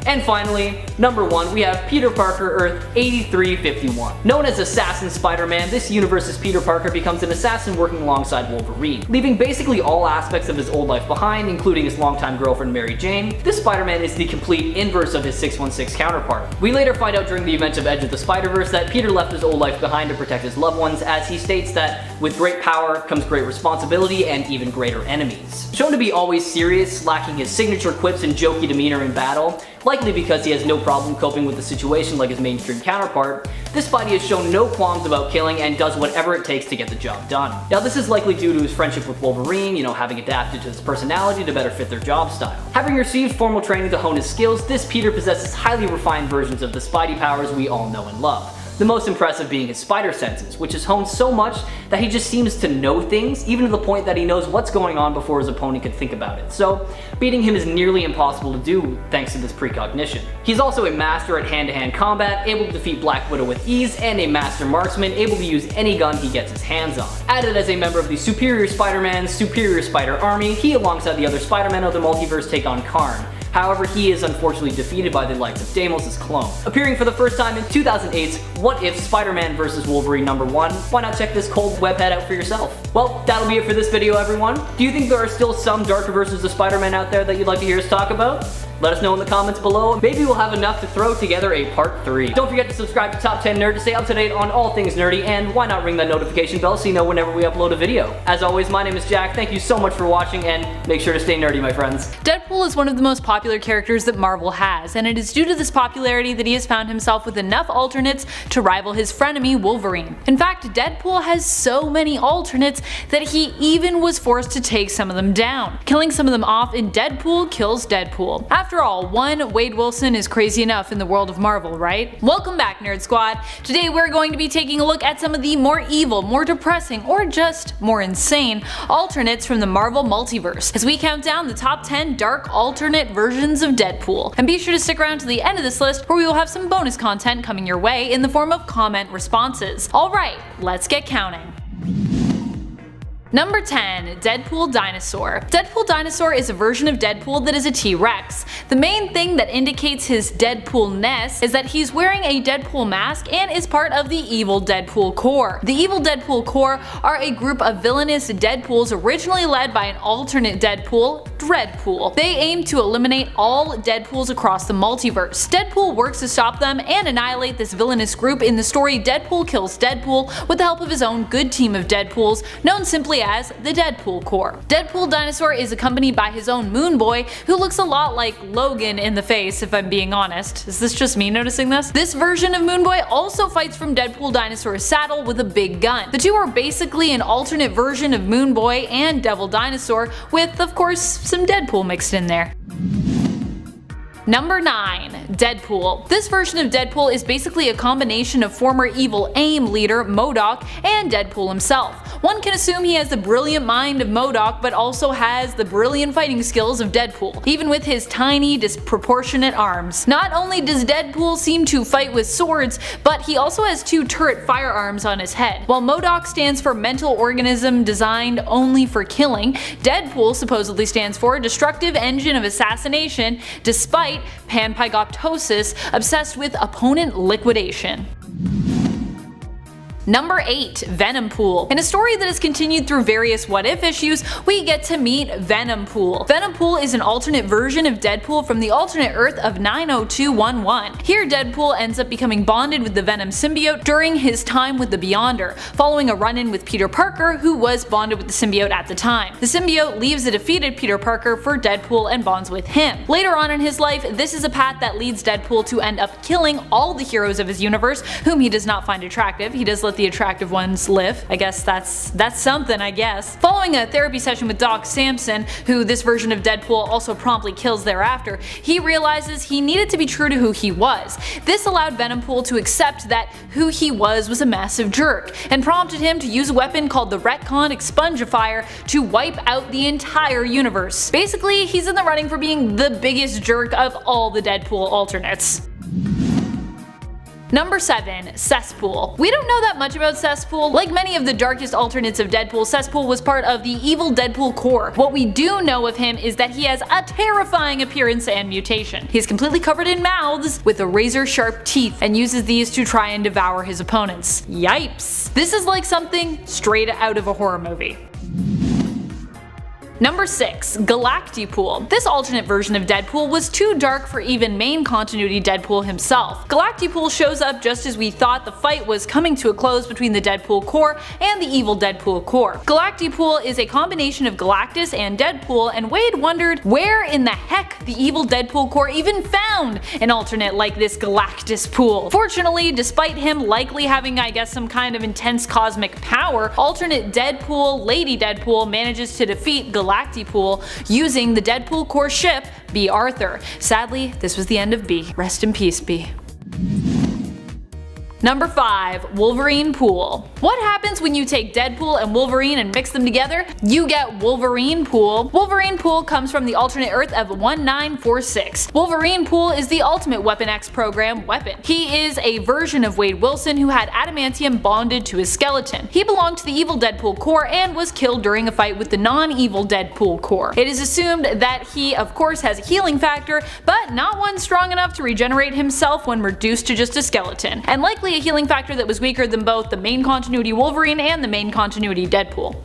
And finally, number 1, we have Peter Parker Earth 8351. Known as Assassin Spider-Man, this universe's Peter Parker becomes an assassin working alongside Wolverine, leaving basically all aspects of his old life behind, including his longtime girlfriend Mary Jane. This Spider-Man is the complete inverse of his 616 counterpart. We later find out during the events of Edge of the Spider-Verse that Peter left his old life behind to protect his loved ones, as he states that with great power comes great responsibility and even greater enemies. Shown to be always serious, lacking his signature quips and jokey demeanor in battle, likely because he has no problem coping with the situation like his mainstream counterpart, this Spidey has shown no qualms about killing and does whatever it takes to get the job done. Now, this is likely due to his friendship with Wolverine, having adapted to his personality to better fit their job style. Having received formal training to hone his skills, this Peter possesses highly refined versions of the Spidey powers we all know and love. The most impressive being his spider senses, which is honed so much that he just seems to know things, even to the point that he knows what's going on before his opponent could think about it. So, beating him is nearly impossible to do thanks to this precognition. He's also a master at hand-to-hand combat, able to defeat Black Widow with ease, and a master marksman, able to use any gun he gets his hands on. Added as a member of the Superior Spider-Man's Superior Spider Army, he alongside the other Spider-Men of the multiverse take on Karn. However, he is unfortunately defeated by the likes of Deimos' clone. Appearing for the first time in 2008's What If Spider-Man vs. Wolverine number 1, why not check this cold webhead out for yourself? Well, that'll be it for this video, everyone. Do you think there are still some darker versions of Spider-Man out there that you'd like to hear us talk about? Let us know in the comments below. Maybe we'll have enough to throw together a part 3. Don't forget to subscribe to Top 10 Nerd to stay up to date on all things nerdy, and why not ring that notification bell so you know whenever we upload a video. As always, my name is Jack. Thank you so much for watching, and make sure to stay nerdy, my friends. Deadpool is one of the most popular characters that Marvel has, and it is due to this popularity that he has found himself with enough alternates to rival his frenemy Wolverine. In fact, Deadpool has so many alternates that he even was forced to take some of them down, killing some of them off in Deadpool Kills Deadpool. After all, one Wade Wilson is crazy enough in the world of Marvel, right? Welcome back, Nerd Squad. Today we're going to be taking a look at some of the more evil, more depressing, or just more insane alternates from the Marvel multiverse as we count down the top 10 dark alternate versions of Deadpool. And be sure to stick around to the end of this list where we will have some bonus content coming your way in the form of comment responses. Alright, let's get counting. Number 10. Deadpool Dinosaur. Deadpool Dinosaur is a version of Deadpool that is a T-Rex. The main thing that indicates his Deadpool-ness is that he's wearing a Deadpool mask and is part of the evil Deadpool Corps. The evil Deadpool Corps are a group of villainous Deadpools originally led by an alternate Deadpool, DREADPOOL. They aim to eliminate all Deadpools across the multiverse. Deadpool works to stop them and annihilate this villainous group in the story Deadpool Kills Deadpool with the help of his own good team of Deadpools, known simply as the Deadpool Corps. Deadpool Dinosaur is accompanied by his own Moon Boy, who looks a lot like Logan in the face, if I'm being honest. Is this just me noticing this? This version of Moon Boy also fights from Deadpool Dinosaur's saddle with a big gun. The two are basically an alternate version of Moon Boy and Devil Dinosaur, with, of course, some Deadpool mixed in there. Number 9. Deadpool. This version of Deadpool is basically a combination of former evil AIM leader MODOK and Deadpool himself. One can assume he has the brilliant mind of MODOK but also has the brilliant fighting skills of Deadpool, even with his tiny, disproportionate arms. Not only does Deadpool seem to fight with swords, but he also has 2 turret firearms on his head. While MODOK stands for mental organism designed only for killing, Deadpool supposedly stands for destructive engine of assassination, despite panpygoptosis, obsessed with opponent liquidation. Number 8. VENOMPOOL. In a story that has continued through various What If issues, we get to meet VENOMPOOL. VENOMPOOL is an alternate version of Deadpool from the alternate Earth of 90211. Here, Deadpool ends up becoming bonded with the Venom symbiote during his time with the Beyonder, following a run-in with Peter Parker, who was bonded with the symbiote at the time. The symbiote leaves a defeated Peter Parker for Deadpool and bonds with him. Later on in his life, this is a path that leads Deadpool to end up killing all the heroes of his universe, whom he does not find attractive. He does let the attractive ones live. I guess that's something, I guess. Following a therapy session with Doc Samson, who this version of Deadpool also promptly kills thereafter, he realizes he needed to be true to who he was. This allowed VENOMPOOL to accept that who he was a massive jerk, and prompted him to use a weapon called the retcon expungifier to wipe out the entire universe. Basically, he's in the running for being the biggest jerk of all the Deadpool alternates. Number 7. Cesspool. We don't know that much about Cesspool. Like many of the darkest alternates of Deadpool, Cesspool was part of the evil Deadpool core. What we do know of him is that he has a terrifying appearance and mutation. He is completely covered in mouths with razor sharp teeth and uses these to try and devour his opponents. Yipes. This is like something straight out of a horror movie. Number 6. D.E.A.D.P.O.O.L. This alternate version of Deadpool was too dark for even main continuity Deadpool himself. D.E.A.D.P.O.O.L shows up just as we thought the fight was coming to a close between the Deadpool core and the evil Deadpool core. D.E.A.D.P.O.O.L is a combination of Galactus and Deadpool, and Wade wondered where in the heck the evil Deadpool core even found an alternate like this Galactus-Pool. Fortunately, despite him likely having I guess some kind of intense cosmic power, alternate Deadpool, Lady Deadpool, manages to defeat D.E.A.D.P.O.O.L using the Deadpool core ship, B. Arthur. Sadly, this was the end of B. Rest in peace, B. Number 5. WOLVERINEPOOL. What happens when you take Deadpool and Wolverine and mix them together? You get WOLVERINEPOOL. WOLVERINEPOOL comes from the alternate Earth of 1946. WOLVERINEPOOL is the ultimate Weapon X program weapon. He is a version of Wade Wilson who had adamantium bonded to his skeleton. He belonged to the evil Deadpool core and was killed during a fight with the non-evil Deadpool core. It is assumed that he of course has a healing factor, but not one strong enough to regenerate himself when reduced to just a skeleton, and likely a healing factor that was weaker than both the main continuity Wolverine and the main continuity Deadpool.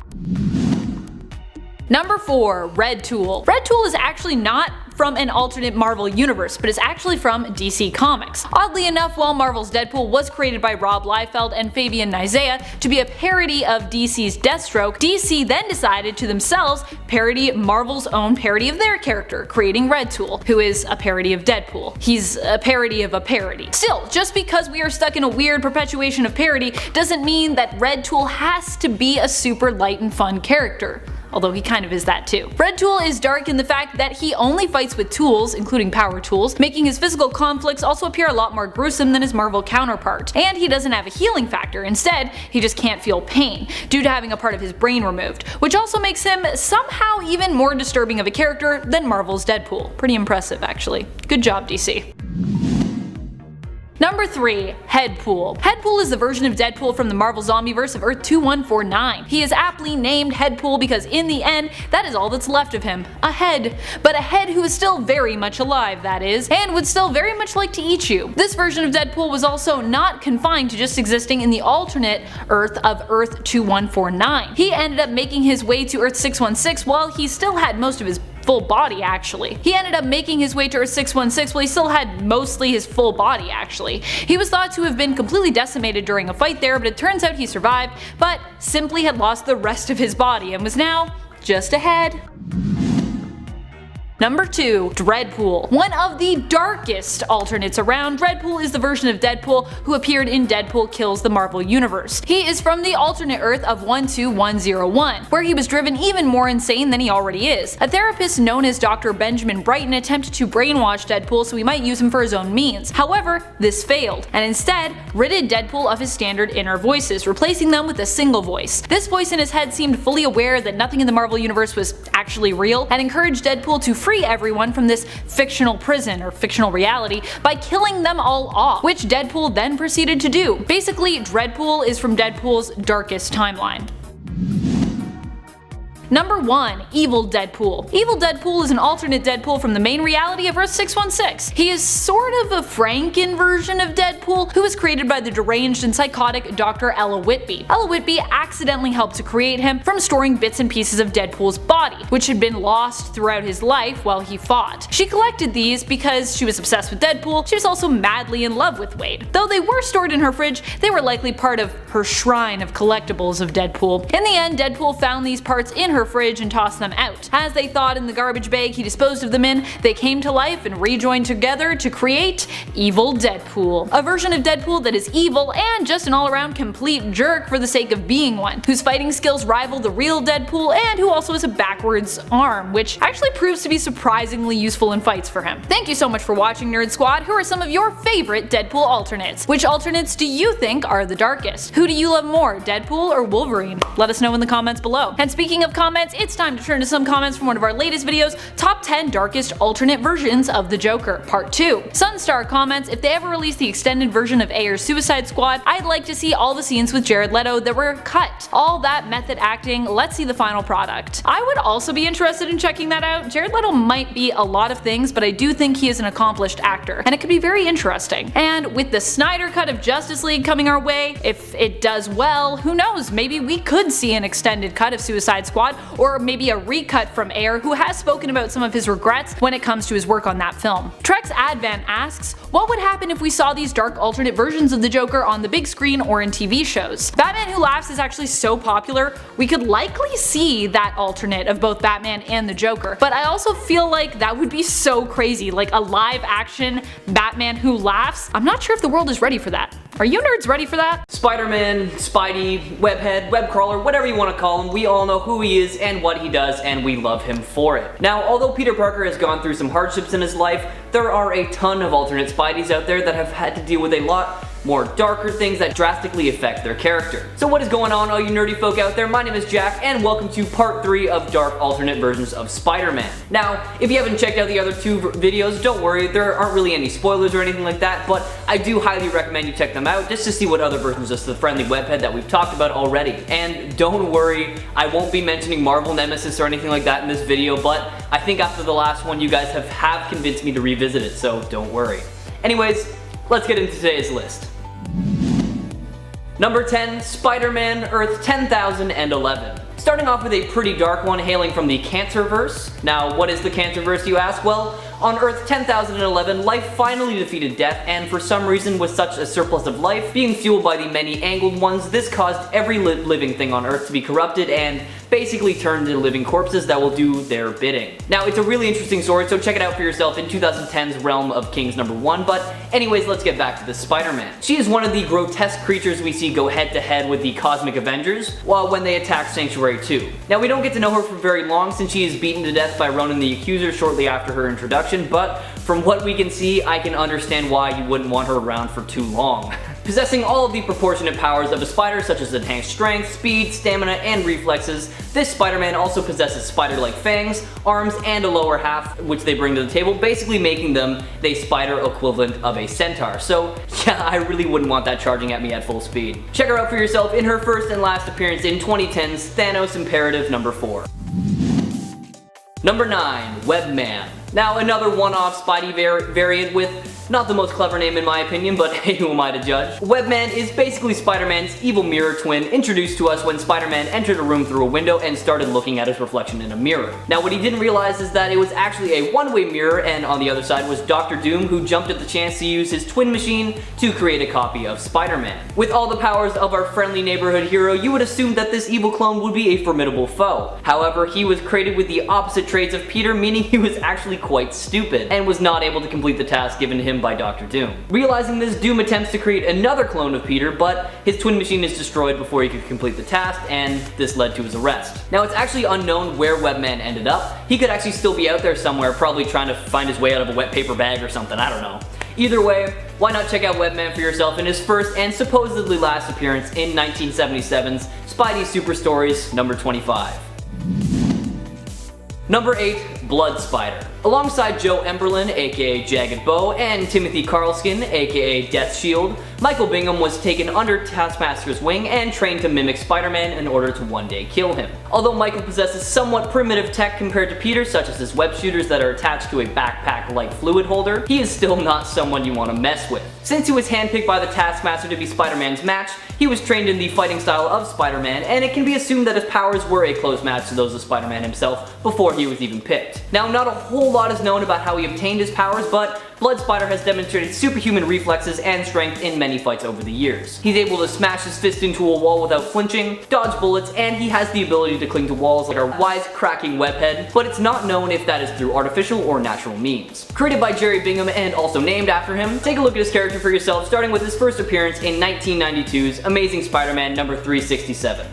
Number 4. Red Tool. Red Tool is actually not from an alternate Marvel universe, but is actually from DC Comics. Oddly enough, while Marvel's Deadpool was created by Rob Liefeld and Fabian Nicieza to be a parody of DC's Deathstroke, DC then decided to themselves parody Marvel's own parody of their character, creating Red Tool, who is a parody of Deadpool. He's a parody of a parody. Still, just because we are stuck in a weird perpetuation of parody doesn't mean that Red Tool has to be a super light and fun character. Although he kind of is that too. Red Tool is dark in the fact that he only fights with tools, including power tools, making his physical conflicts also appear a lot more gruesome than his Marvel counterpart. And he doesn't have a healing factor, instead he just can't feel pain, due to having a part of his brain removed, which also makes him somehow even more disturbing of a character than Marvel's Deadpool. Pretty impressive actually. Good job, DC. Number 3. HEADPOOL. HEADPOOL is the version of Deadpool from the Marvel Zombieverse of Earth 2149. He is aptly named HEADPOOL because in the end, that is all that's left of him. A head. But a head who is still very much alive, that is, and would still very much like to eat you. This version of Deadpool was also not confined to just existing in the alternate Earth of Earth 2149. He ended up making his way to Earth 616 while he still had most of his full body actually. He ended up making his way to Earth 616 while he still had mostly his full body actually. He was thought to have been completely decimated during a fight there, but it turns out he survived, but simply had lost the rest of his body and was now just a head. Number 2. DREADPOOL. One of the darkest alternates around, DREADPOOL is the version of Deadpool who appeared in Deadpool Kills the Marvel Universe. He is from the alternate Earth of 12101, where he was driven even more insane than he already is. A therapist known as Dr. Benjamin Brighton attempted to brainwash Deadpool so he might use him for his own means. However, this failed, and instead ridded Deadpool of his standard inner voices, replacing them with a single voice. This voice in his head seemed fully aware that nothing in the Marvel Universe was actually real, and encouraged Deadpool to free everyone from this fictional prison or fictional reality by killing them all off, which Deadpool then proceeded to do. Basically, DREADPOOL is from Deadpool's darkest timeline. Number 1. Evil Deadpool. Evil Deadpool is an alternate Deadpool from the main reality of Earth 616. He is sort of a Franken version of Deadpool, who was created by the deranged and psychotic Dr. Ella Whitby. Ella Whitby accidentally helped to create him from storing bits and pieces of Deadpool's body, which had been lost throughout his life while he fought. She collected these because she was obsessed with Deadpool. She was also madly in love with Wade. Though they were stored in her fridge, they were likely part of her shrine of collectibles of Deadpool. In the end, Deadpool found these parts in her fridge and tossed them out. As they thawed in the garbage bag he disposed of them in, they came to life and rejoined together to create Evil Deadpool, a version of Deadpool that is evil and just an all-around complete jerk for the sake of being one, whose fighting skills rival the real Deadpool and who also has a backwards arm, which actually proves to be surprisingly useful in fights for him. Thank you so much for watching, Nerd Squad. Who are some of your favorite Deadpool alternates? Which alternates do you think are the darkest? Who do you love more, Deadpool or Wolverine? Let us know in the comments below. And speaking of comments, it's time to turn to some comments from one of our latest videos, Top 10 Darkest Alternate Versions of the Joker, Part 2. Sunstar comments, if they ever release the extended version of Ayer's Suicide Squad, I'd like to see all the scenes with Jared Leto that were cut. All that method acting, let's see the final product. I would also be interested in checking that out. Jared Leto might be a lot of things, but I do think he is an accomplished actor, and it could be very interesting. And with the Snyder cut of Justice League coming our way, if it does well, who knows, maybe we could see an extended cut of Suicide Squad, or maybe a recut from Ayer, who has spoken about some of his regrets when it comes to his work on that film. Trex Advent asks, what would happen if we saw these dark alternate versions of the Joker on the big screen or in TV shows? Batman Who Laughs is actually so popular, we could likely see that alternate of both Batman and the Joker, but I also feel like that would be so crazy, like a live action Batman Who Laughs. I'm not sure if the world is ready for that. Are you nerds ready for that? Spider-Man, Spidey, Webhead, Webcrawler, whatever you want to call him, we all know who he is and what he does, and we love him for it. Now, although Peter Parker has gone through some hardships in his life, there are a ton of alternate Spideys out there that have had to deal with a lot more darker things that drastically affect their character. So what is going on, all you nerdy folk out there? My name is Jack, and welcome to part 3 of dark alternate versions of Spider-Man. Now, if you haven't checked out the other 2 videos, don't worry, there aren't really any spoilers or anything like that, but I do highly recommend you check them out just to see what other versions of the friendly webhead that we've talked about already. And don't worry, I won't be mentioning Marvel Nemesis or anything like that in this video, but I think after the last one you guys have convinced me to revisit it, so don't worry. Anyways, let's get into today's list. Number 10, Spider-Man Earth 10,011. Starting off with a pretty dark one hailing from the Cancerverse. Now, what is the Cancerverse, you ask? Well, on Earth 10,011, life finally defeated death, and for some reason with such a surplus of life being fueled by the many angled ones, this caused every living thing on Earth to be corrupted and basically turned into living corpses that will do their bidding. Now, it's a really interesting story, so check it out for yourself in 2010's Realm of Kings #1, but anyways, let's get back to the Spider-Man. She is one of the grotesque creatures we see go head to head with the Cosmic Avengers when they attack Sanctuary 2. Now, we don't get to know her for very long since she is beaten to death by Ronan the Accuser shortly after her introduction, but from what we can see, I can understand why you wouldn't want her around for too long. Possessing all of the proportionate powers of a spider, such as enhanced strength, speed, stamina, and reflexes, this Spider-Man also possesses spider-like fangs, arms, and a lower half, which they bring to the table, basically making them the spider equivalent of a centaur. So yeah, I really wouldn't want that charging at me at full speed. Check her out for yourself in her first and last appearance in 2010's Thanos Imperative #4. Number 9, Webman. Now, another one-off Spidey variant with not the most clever name in my opinion, but hey, who am I to judge? Webman is basically Spider-Man's evil mirror twin introduced to us when Spider-Man entered a room through a window and started looking at his reflection in a mirror. Now, what he didn't realize is that it was actually a one-way mirror, and on the other side was Dr. Doom, who jumped at the chance to use his twin machine to create a copy of Spider-Man. With all the powers of our friendly neighborhood hero, you would assume that this evil clone would be a formidable foe. However, he was created with the opposite traits of Peter, meaning he was actually quite stupid, and was not able to complete the task given to him by Dr. Doom. Realizing this, Doom attempts to create another clone of Peter, but his twin machine is destroyed before he could complete the task, and this led to his arrest. Now, it's actually unknown where Webman ended up. He could actually still be out there somewhere, probably trying to find his way out of a wet paper bag or something, I don't know. Either way, why not check out Webman for yourself in his first and supposedly last appearance in 1977's Spidey Super Stories #25. Number 8, Blood Spider. Alongside Joe Emberlin, aka Jagged Bow, and Timothy Carlskin, aka Death Shield, Michael Bingham was taken under Taskmaster's wing and trained to mimic Spider-Man in order to one day kill him. Although Michael possesses somewhat primitive tech compared to Peter, such as his web shooters that are attached to a backpack-like fluid holder, he is still not someone you want to mess with. Since he was handpicked by the Taskmaster to be Spider-Man's match, he was trained in the fighting style of Spider-Man, and it can be assumed that his powers were a close match to those of Spider-Man himself before he was even picked. Now, not a whole lot is known about how he obtained his powers, but Blood Spider has demonstrated superhuman reflexes and strength in many fights over the years. He's able to smash his fist into a wall without flinching, dodge bullets, and he has the ability to cling to walls like our wise-cracking webhead, but it's not known if that is through artificial or natural means. Created by Jerry Bingham and also named after him, take a look at his character for yourself, starting with his first appearance in 1992's Amazing Spider-Man number 367.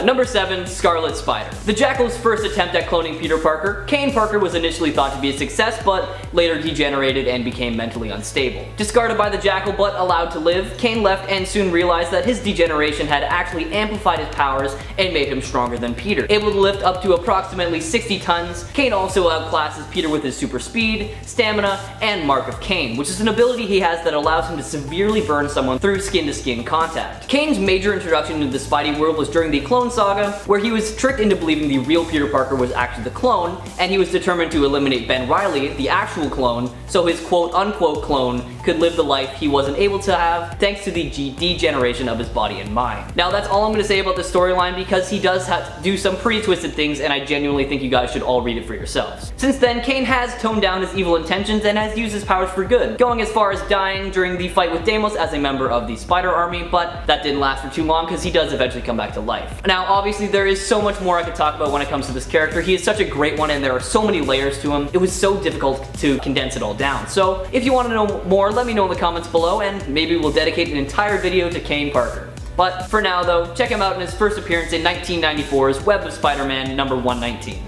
Number 7. Scarlet Spider. The Jackal's first attempt at cloning Peter Parker, Kane Parker was initially thought to be a success, but later degenerated and became mentally unstable. Discarded by the Jackal but allowed to live, Kane left and soon realized that his degeneration had actually amplified his powers and made him stronger than Peter. Able to lift up to approximately 60 tons, Kane also outclasses Peter with his super speed, stamina, and Mark of Kane, which is an ability he has that allows him to severely burn someone through skin-to-skin contact. Kane's major introduction into the Spidey world was during the Clone Saga, where he was tricked into believing the real Peter Parker was actually the clone, and he was determined to eliminate Ben Reilly, the actual clone, so his quote-unquote clone could live the life he wasn't able to have thanks to the degeneration of his body and mind. Now that's all I'm going to say about this storyline because he does have to do some pretty twisted things, and I genuinely think you guys should all read it for yourselves. Since then, Kane has toned down his evil intentions and has used his powers for good, going as far as dying during the fight with Deimos as a member of the Spider Army, but that didn't last for too long because he does eventually come back to life. Now obviously there is so much more I could talk about when it comes to this character. He is such a great one and there are so many layers to him. It was so difficult to condense it all down. So if you want to know more, let me know in the comments below and maybe we'll dedicate an entire video to Kane Parker. But for now though, check him out in his first appearance in 1994's Web of Spider-Man number 119.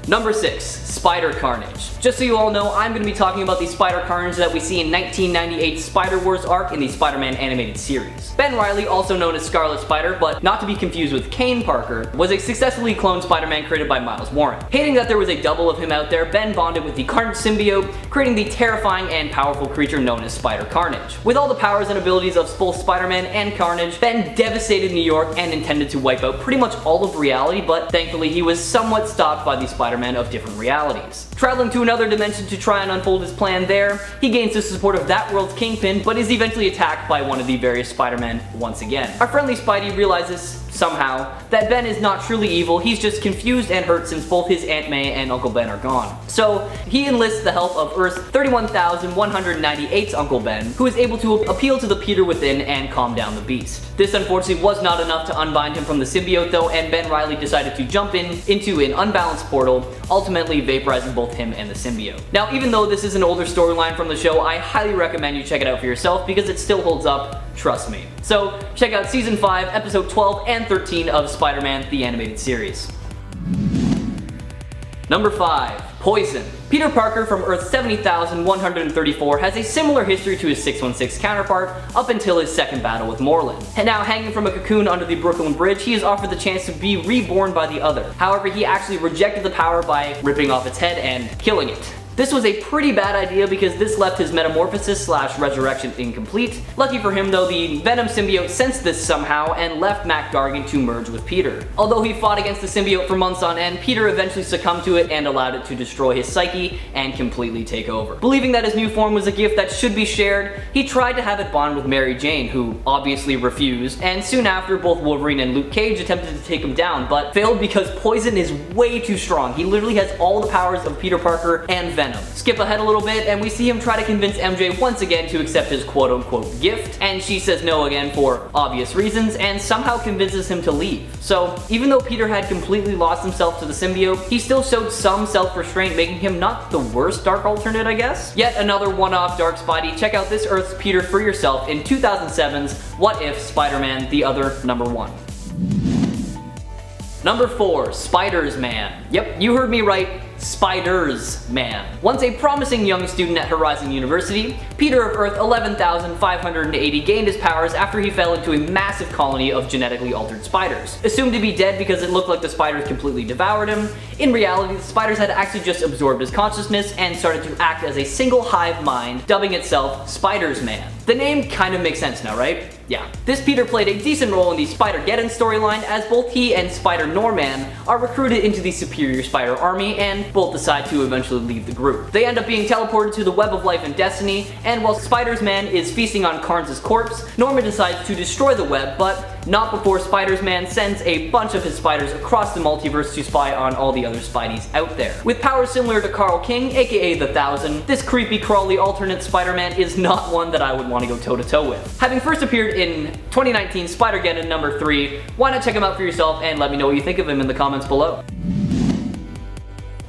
Number 6. Spider-Carnage. Just so you all know, I'm going to be talking about the Spider-Carnage that we see in 1998's Spider-Wars arc in the Spider-Man animated series. Ben Reilly, also known as Scarlet Spider, but not to be confused with Kane Parker, was a successfully cloned Spider-Man created by Miles Warren. Hating that there was a double of him out there, Ben bonded with the Carnage symbiote, creating the terrifying and powerful creature known as Spider-Carnage. With all the powers and abilities of both Spider-Man and Carnage, Ben devastated New York and intended to wipe out pretty much all of reality, but thankfully he was somewhat stopped by the Spider-Man of different realities. Traveling to another dimension to try and unfold his plan there, he gains the support of that world's Kingpin, but is eventually attacked by one of the various Spider-Men once again. Our friendly Spidey realizes, somehow, that Ben is not truly evil, he's just confused and hurt since both his Aunt May and Uncle Ben are gone. So, he enlists the help of Earth's 31,198's Uncle Ben, who is able to appeal to the Peter within and calm down the beast. This unfortunately was not enough to unbind him from the symbiote though, and Ben Reilly decided to jump into an unbalanced portal, ultimately vaporizing both him and the symbiote. Now, even though this is an older storyline from the show, I highly recommend you check it out for yourself because it still holds up, trust me. So, check out Season 5, Episode 12 and 13 of Spider-Man the Animated Series. Number 5. Poison. Peter Parker from Earth 70,134 has a similar history to his 616 counterpart up until his second battle with Morlun. And now hanging from a cocoon under the Brooklyn Bridge, he is offered the chance to be reborn by the other. However, he actually rejected the power by ripping off its head and killing it. This was a pretty bad idea because this left his metamorphosis / resurrection incomplete. Lucky for him though, the Venom symbiote sensed this somehow and left Mac Gargan to merge with Peter. Although he fought against the symbiote for months on end, Peter eventually succumbed to it and allowed it to destroy his psyche and completely take over. Believing that his new form was a gift that should be shared, he tried to have it bond with Mary Jane, who obviously refused, and soon after both Wolverine and Luke Cage attempted to take him down, but failed because Poison is way too strong. He literally has all the powers of Peter Parker and Venom. Skip ahead a little bit and we see him try to convince MJ once again to accept his quote-unquote gift, and she says no again for obvious reasons and somehow convinces him to leave. So even though Peter had completely lost himself to the symbiote, he still showed some self-restraint, making him not the worst dark alternate, I guess. Yet another one-off Dark Spidey. Check out this Earth's Peter for yourself in 2007's What If Spider-Man the Other number 1. Number 4. Spiders-Man. Yep, you heard me right. Spiders-Man. Once a promising young student at Horizon University, Peter of Earth 11,580 gained his powers after he fell into a massive colony of genetically altered spiders. Assumed to be dead because it looked like the spiders completely devoured him, in reality the spiders had actually just absorbed his consciousness and started to act as a single hive mind, dubbing itself Spiders-Man. The name kind of makes sense now, right? Yeah. This Peter played a decent role in the Spider-Geddon storyline as both he and Spider-Norman are recruited into the Superior Spider Army and both decide to eventually leave the group. They end up being teleported to the Web of Life and Destiny, and while Spiders-Man is feasting on Carnes' corpse, Norman decides to destroy the web, but not before Spider-Man sends a bunch of his spiders across the multiverse to spy on all the other Spideys out there. With powers similar to Carl King, aka the Thousand, this creepy crawly alternate Spider-Man is not one that I would want to go toe to toe with. Having first appeared in 2019 Spider-Geddon number 3, why not check him out for yourself and let me know what you think of him in the comments below.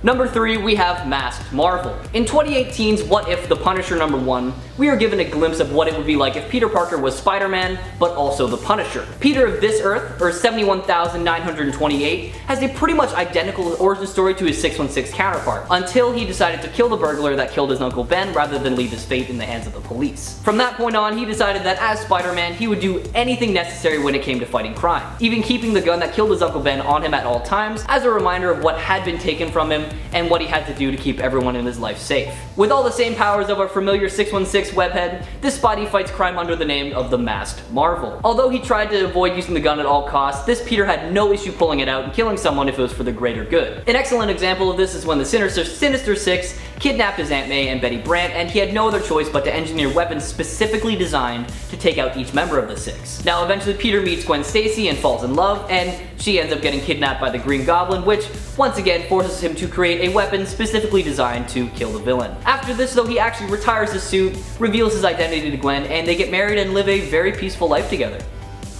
Number 3, we have Masked Marvel. In 2018's What If the Punisher number 1, we are given a glimpse of what it would be like if Peter Parker was Spider-Man, but also the Punisher. Peter of this Earth, or 71,928, has a pretty much identical origin story to his 616 counterpart, until he decided to kill the burglar that killed his Uncle Ben rather than leave his fate in the hands of the police. From that point on, he decided that as Spider-Man, he would do anything necessary when it came to fighting crime, even keeping the gun that killed his Uncle Ben on him at all times, as a reminder of what had been taken from him and what he had to do to keep everyone in his life safe. With all the same powers of our familiar 616 webhead, this Spidey fights crime under the name of the Masked Marvel. Although he tried to avoid using the gun at all costs, this Peter had no issue pulling it out and killing someone if it was for the greater good. An excellent example of this is when the Sinister Six kidnapped his Aunt May and Betty Brant, and he had no other choice but to engineer weapons specifically designed to take out each member of the Six. Now eventually Peter meets Gwen Stacy and falls in love, and she ends up getting kidnapped by the Green Goblin, which once again forces him to create a weapon specifically designed to kill the villain. After this though, he actually retires his suit, reveals his identity to Gwen, and they get married and live a very peaceful life together.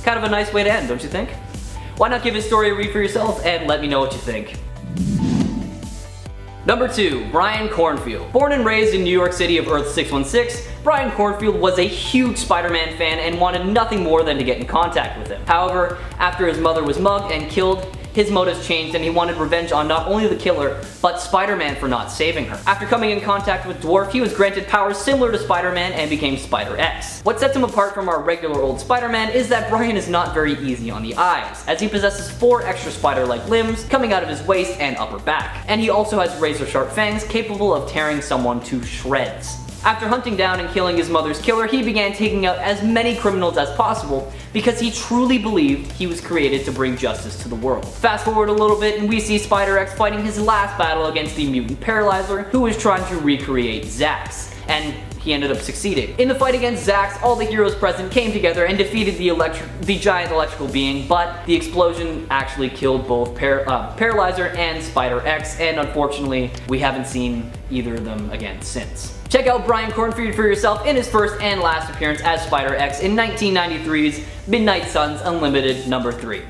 Kind of a nice way to end, don't you think? Why not give his story a read for yourself and let me know what you think. Number 2, Brian Kornfield. Born and raised in New York City of Earth 616, Brian Kornfield was a huge Spider-Man fan and wanted nothing more than to get in contact with him. However, after his mother was mugged and killed, his motives changed and he wanted revenge on not only the killer, but Spider-Man for not saving her. After coming in contact with Dwarf, he was granted powers similar to Spider-Man and became Spider-X. What sets him apart from our regular old Spider-Man is that Brian is not very easy on the eyes, as he possesses 4 extra spider-like limbs coming out of his waist and upper back. And he also has razor-sharp fangs capable of tearing someone to shreds. After hunting down and killing his mother's killer, he began taking out as many criminals as possible because he truly believed he was created to bring justice to the world. Fast forward a little bit and we see Spider-X fighting his last battle against the mutant Paralyzer, who was trying to recreate Zax, and he ended up succeeding. In the fight against Zax, all the heroes present came together and defeated the giant electrical being, but the explosion actually killed both Paralyzer and Spider-X, and unfortunately, we haven't seen either of them again since. Check out Brian Kornfield for yourself in his first and last appearance as Spider-X in 1993's Midnight Suns Unlimited number 3.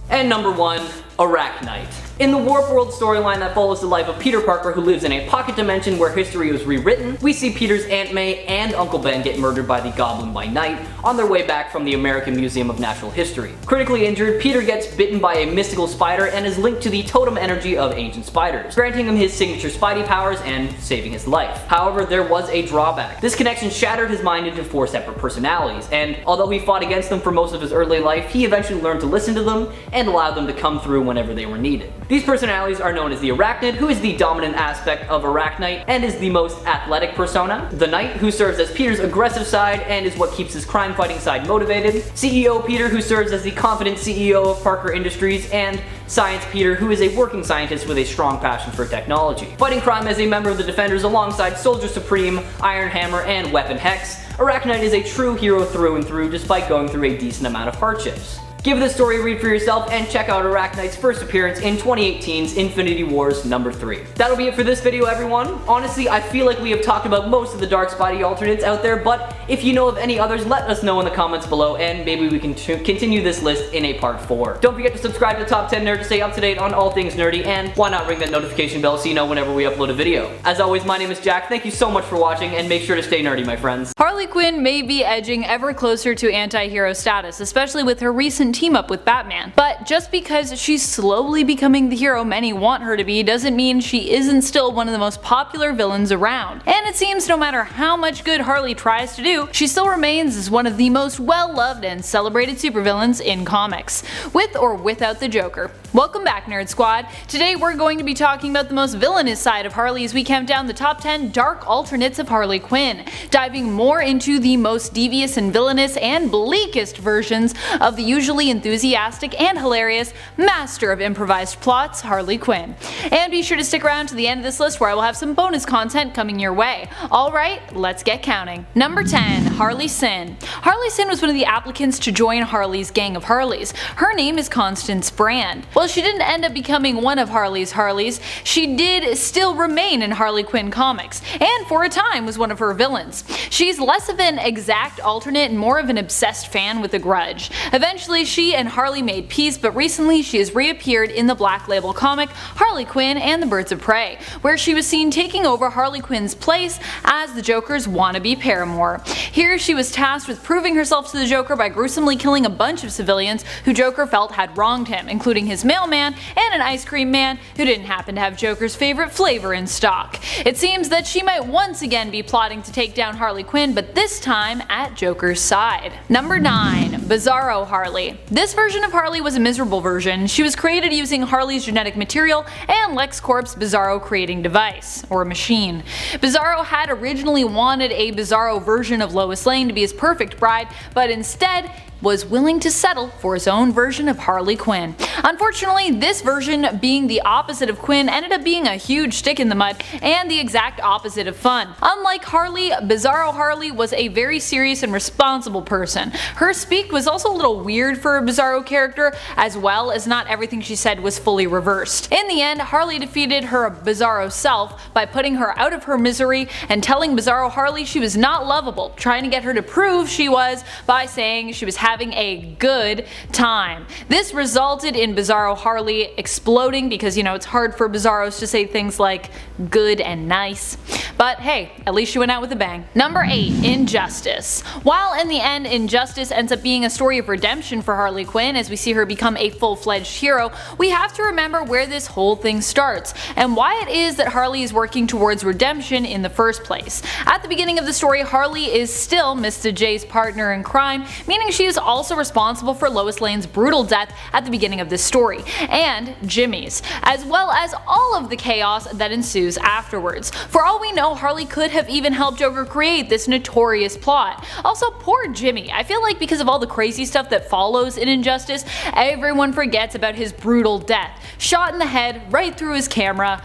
And number 1, ARACHKNIGHT. In the Warp World storyline that follows the life of Peter Parker, who lives in a pocket dimension where history was rewritten, we see Peter's Aunt May and Uncle Ben get murdered by the Goblin by night on their way back from the American Museum of Natural History. Critically injured, Peter gets bitten by a mystical spider and is linked to the totem energy of ancient spiders, granting him his signature Spidey powers and saving his life. However, there was a drawback. This connection shattered his mind into 4 separate personalities, and although he fought against them for most of his early life, he eventually learned to listen to them and allow them to come through whenever they were needed. These personalities are known as the Arachnid, who is the dominant aspect of ARACHKNIGHT and is the most athletic persona, the Knight, who serves as Peter's aggressive side and is what keeps his crime-fighting side motivated, CEO Peter, who serves as the confident CEO of Parker Industries, and Science Peter, who is a working scientist with a strong passion for technology. Fighting crime as a member of the Defenders alongside Soldier Supreme, Iron Hammer, and Weapon Hex, ARACHKNIGHT is a true hero through and through despite going through a decent amount of hardships. Give this story a read for yourself and check out ARACHKNIGHT's first appearance in 2018's Infinity Wars number 3. That'll be it for this video, everyone. Honestly, I feel like we have talked about most of the Dark Spidey alternates out there, but if you know of any others, let us know in the comments below and maybe we can continue this list in a part 4. Don't forget to subscribe to Top 10 Nerd to stay up to date on all things nerdy, and why not ring that notification bell so you know whenever we upload a video. As always, my name is Jack. Thank you so much for watching and make sure to stay nerdy, my friends. Harley Quinn may be edging ever closer to anti-hero status, especially with her recent team up with Batman. But just because she's slowly becoming the hero many want her to be doesn't mean she isn't still one of the most popular villains around. And it seems no matter how much good Harley tries to do, she still remains as one of the most well-loved and celebrated supervillains in comics, with or without the Joker. Welcome back, Nerd Squad. Today we're going to be talking about the most villainous side of Harley as we count down the top 10 dark alternates of Harley Quinn, diving more into the most devious and villainous and bleakest versions of the usually enthusiastic and hilarious master of improvised plots, Harley Quinn. And be sure to stick around to the end of this list where I will have some bonus content coming your way. Alright, let's get counting. Number 10. Harley Sin. Harley Sin was one of the applicants to join Harley's gang of Harleys. Her name is Constance Brand. While she didn't end up becoming one of Harley's Harleys, she did still remain in Harley Quinn comics, and for a time was one of her villains. She's less of an exact alternate and more of an obsessed fan with a grudge. Eventually she and Harley made peace, but recently she has reappeared in the Black Label comic Harley Quinn and the Birds of Prey, where she was seen taking over Harley Quinn's place as the Joker's wannabe paramour. Here she was tasked with proving herself to the Joker by gruesomely killing a bunch of civilians who Joker felt had wronged him, including his mailman and an ice cream man who didn't happen to have Joker's favorite flavor in stock. It seems that she might once again be plotting to take down Harley Quinn, but this time at Joker's side. Number 9. Bizarro Harley. This version of Harley was a miserable version. She was created using Harley's genetic material and LexCorp's Bizarro creating device, or machine. Bizarro had originally wanted a Bizarro version of Lois Lane to be his perfect bride, but instead was willing to settle for his own version of Harley Quinn. Unfortunately, this version, being the opposite of Quinn, ended up being a huge stick in the mud and the exact opposite of fun. Unlike Harley, Bizarro Harley was a very serious and responsible person. Her speak was also a little weird for a Bizarro character, as well as not everything she said was fully reversed. In the end, Harley defeated her Bizarro self by putting her out of her misery and telling Bizarro Harley she was not lovable, trying to get her to prove she was by saying she was having a good time. This resulted in Bizarro Harley exploding because, you know, it's hard for Bizarros to say things like good and nice. But hey, at least she went out with a bang. Number 8. Injustice. While in the end Injustice ends up being a story of redemption for Harley Quinn as we see her become a full-fledged hero, we have to remember where this whole thing starts and why it is that Harley is working towards redemption in the first place. At the beginning of the story, Harley is still Mr. J's partner in crime, meaning she is also responsible for Lois Lane's brutal death at the beginning of this story, and Jimmy's, as well as all of the chaos that ensues afterwards. For all we know, Harley could have even helped Joker create this notorious plot. Also, poor Jimmy. I feel like because of all the crazy stuff that follows in Injustice, everyone forgets about his brutal death. Shot in the head, right through his camera.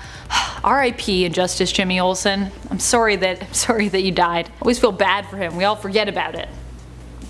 R.I.P. Injustice Jimmy Olsen. I'm sorry that you died. I always feel bad for him. We all forget about it.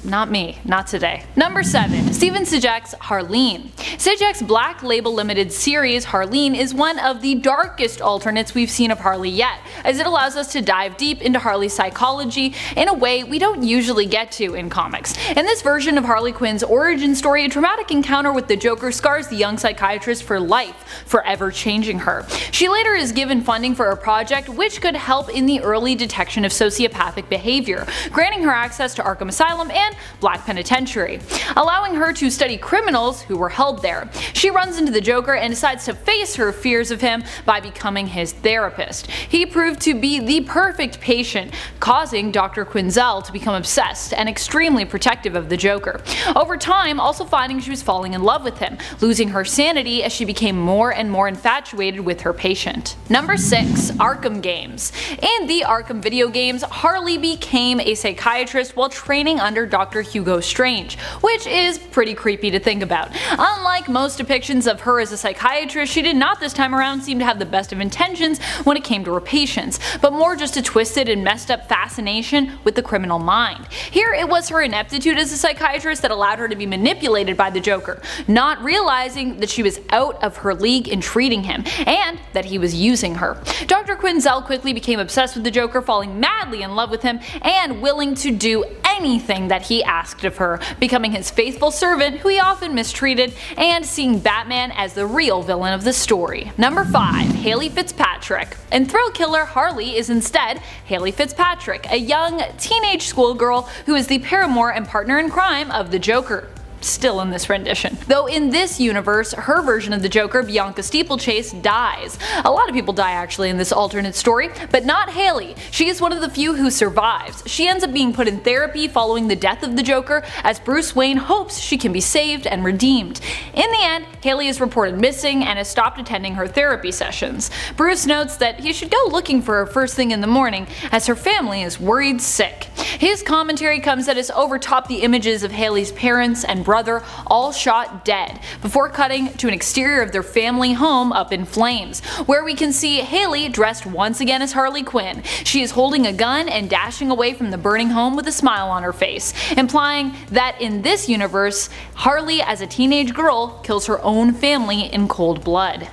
Not me, not today. Number 7. Steven Sijek's Harleen. Sijek's Black Label Limited series Harleen is one of the darkest alternates we've seen of Harley yet, as it allows us to dive deep into Harley's psychology in a way we don't usually get to in comics. In this version of Harley Quinn's origin story, a traumatic encounter with the Joker scars the young psychiatrist for life, forever changing her. She later is given funding for a project which could help in the early detection of sociopathic behavior, granting her access to Arkham Asylum and Black Penitentiary, allowing her to study criminals who were held there. She runs into the Joker and decides to face her fears of him by becoming his therapist. He proved to be the perfect patient, causing Dr. Quinzel to become obsessed and extremely protective of the Joker. Over time, also finding she was falling in love with him, losing her sanity as she became more and more infatuated with her patient. Number 6. Arkham Games. In the Arkham video games, Harley became a psychiatrist while training under Dr. Hugo Strange, which is pretty creepy to think about. Unlike most depictions of her as a psychiatrist, she did not this time around seem to have the best of intentions when it came to her patients, but more just a twisted and messed up fascination with the criminal mind. Here it was her ineptitude as a psychiatrist that allowed her to be manipulated by the Joker, not realizing that she was out of her league in treating him, and that he was using her. Dr. Quinzel quickly became obsessed with the Joker, falling madly in love with him, and willing to do anything that he asked of her, becoming his faithful servant who he often mistreated, and seeing Batman as the real villain of the story. Number 5. HAYLEY FITZPATRICK. In Thrill Killer, Harley is instead HAYLEY FITZPATRICK, a young teenage schoolgirl who is the paramour and partner in crime of the Joker. still in this rendition. Though in this universe, her version of the Joker, Bianca Steeplechase, dies. A lot of people die actually in this alternate story, but not Hayley. She is one of the few who survives. She ends up being put in therapy following the death of the Joker, as Bruce Wayne hopes she can be saved and redeemed. In the end, Hayley is reported missing and has stopped attending her therapy sessions. Bruce notes that he should go looking for her first thing in the morning, as her family is worried sick. His commentary comes at us over top the images of Hayley's parents and brother all shot dead, before cutting to an exterior of their family home up in flames, where we can see Hayley dressed once again as Harley Quinn. She is holding a gun and dashing away from the burning home with a smile on her face, implying that in this universe, Harley as a teenage girl kills her own family in cold blood.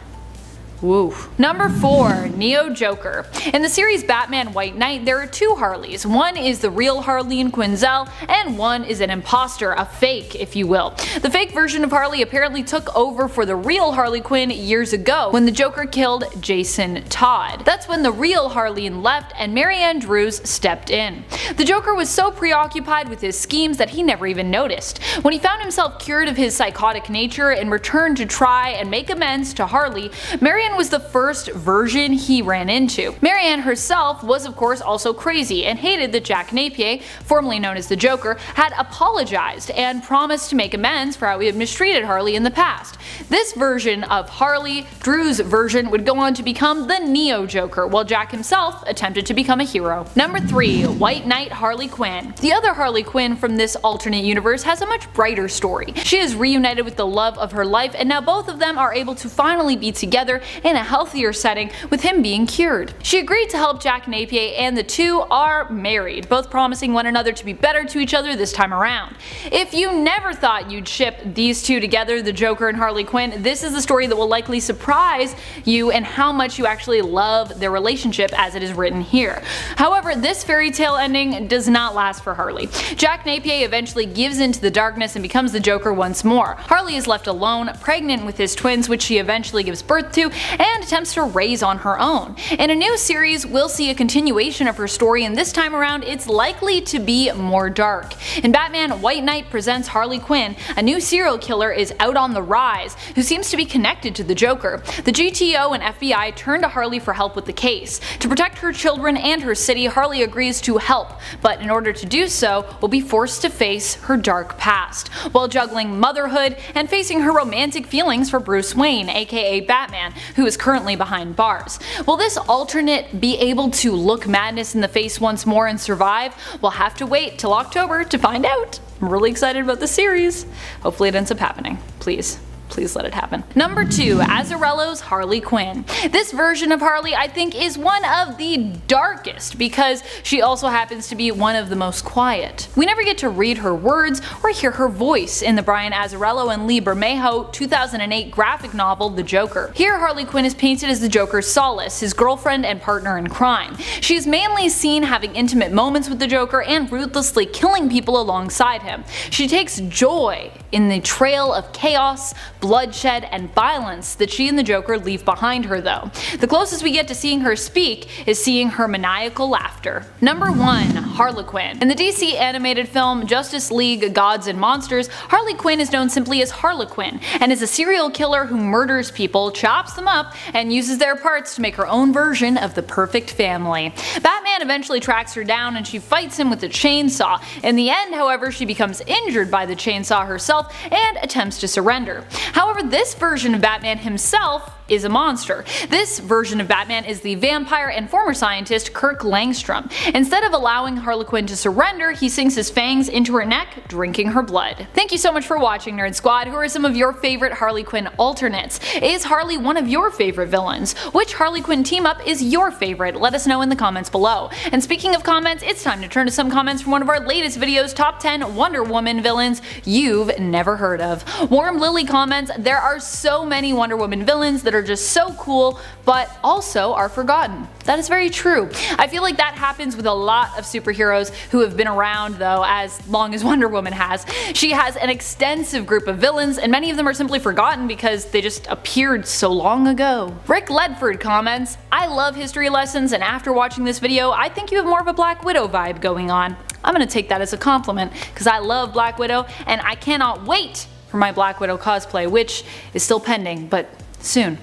Woo. Number 4. Neo Joker. In the series Batman White Knight, there are two Harleys. One is the real Harley in Quinzel, and one is an imposter, a fake if you will. The fake version of Harley apparently took over for the real Harley Quinn years ago when the Joker killed Jason Todd. That's when the real Harley left and Marianne Drews stepped in. The Joker was so preoccupied with his schemes that he never even noticed. When he found himself cured of his psychotic nature and returned to try and make amends to Harley, Marianne was the first version he ran into. Marianne herself was of course also crazy and hated that Jack Napier, formerly known as the Joker, had apologized and promised to make amends for how he had mistreated Harley in the past. This version of Harley, Drew's version, would go on to become the Neo Joker, while Jack himself attempted to become a hero. Number 3. White Knight Harley Quinn. The other Harley Quinn from this alternate universe has a much brighter story. She is reunited with the love of her life, and now both of them are able to finally be together in a healthier setting, with him being cured. She agreed to help Jack Napier, and the two are married, both promising one another to be better to each other this time around. If you never thought you'd ship these two together, the Joker and Harley Quinn, this is the story that will likely surprise you and how much you actually love their relationship as it is written here. However, this fairy tale ending does not last for Harley. Jack Napier eventually gives into the darkness and becomes the Joker once more. Harley is left alone, pregnant with his twins, which she eventually gives birth to, and attempts to raise on her own. In a new series, we'll see a continuation of her story, and this time around it's likely to be more dark. In Batman White Knight presents Harley Quinn, a new serial killer is out on the rise who seems to be connected to the Joker. The GTO and FBI turn to Harley for help with the case. To protect her children and her city, Harley agrees to help, but in order to do so, will be forced to face her dark past, while juggling motherhood and facing her romantic feelings for Bruce Wayne, aka Batman, who is currently behind bars. Will this alternate be able to look madness in the face once more and survive? We'll have to wait till October to find out. I'm really excited about the series. Hopefully it ends up happening. Please. Please let it happen. Number 2. Azzarello's Harley Quinn. This version of Harley I think is one of the darkest because she also happens to be one of the most quiet. We never get to read her words or hear her voice in the Brian Azzarello and Lee Bermejo 2008 graphic novel The Joker. Here Harley Quinn is painted as the Joker's solace, his girlfriend and partner in crime. She is mainly seen having intimate moments with the Joker and ruthlessly killing people alongside him. She takes joy in the trail of chaos, bloodshed, and violence that she and the Joker leave behind her though. The closest we get to seeing her speak is seeing her maniacal laughter. Number 1. Harlequin. In the DC animated film Justice League Gods and Monsters, Harley Quinn is known simply as Harlequin and is a serial killer who murders people, chops them up, and uses their parts to make her own version of the perfect family. Batman eventually tracks her down and she fights him with a chainsaw. In the end, however, she becomes injured by the chainsaw herself and attempts to surrender. However, this version of Batman himself is a monster. This version of Batman is the vampire and former scientist Kirk Langstrom. Instead of allowing Harley Quinn to surrender, he sinks his fangs into her neck, drinking her blood. Thank you so much for watching, Nerd Squad. Who are some of your favorite Harley Quinn alternates? Is Harley one of your favorite villains? Which Harley Quinn team up is your favorite? Let us know in the comments below. And speaking of comments, it's time to turn to some comments from one of our latest videos, Top 10 Wonder Woman Villains You've Never Heard Of. Warm Lily comments, there are so many Wonder Woman villains that are just so cool, but also are forgotten. That is very true. I feel like that happens with a lot of superheroes who have been around though as long as Wonder Woman has. She has an extensive group of villains and many of them are simply forgotten because they just appeared so long ago. Rick Ledford comments, I love history lessons and after watching this video I think you have more of a Black Widow vibe going on. I'm gonna take that as a compliment, because I love Black Widow and I cannot wait for my Black Widow cosplay, which is still pending, but soon.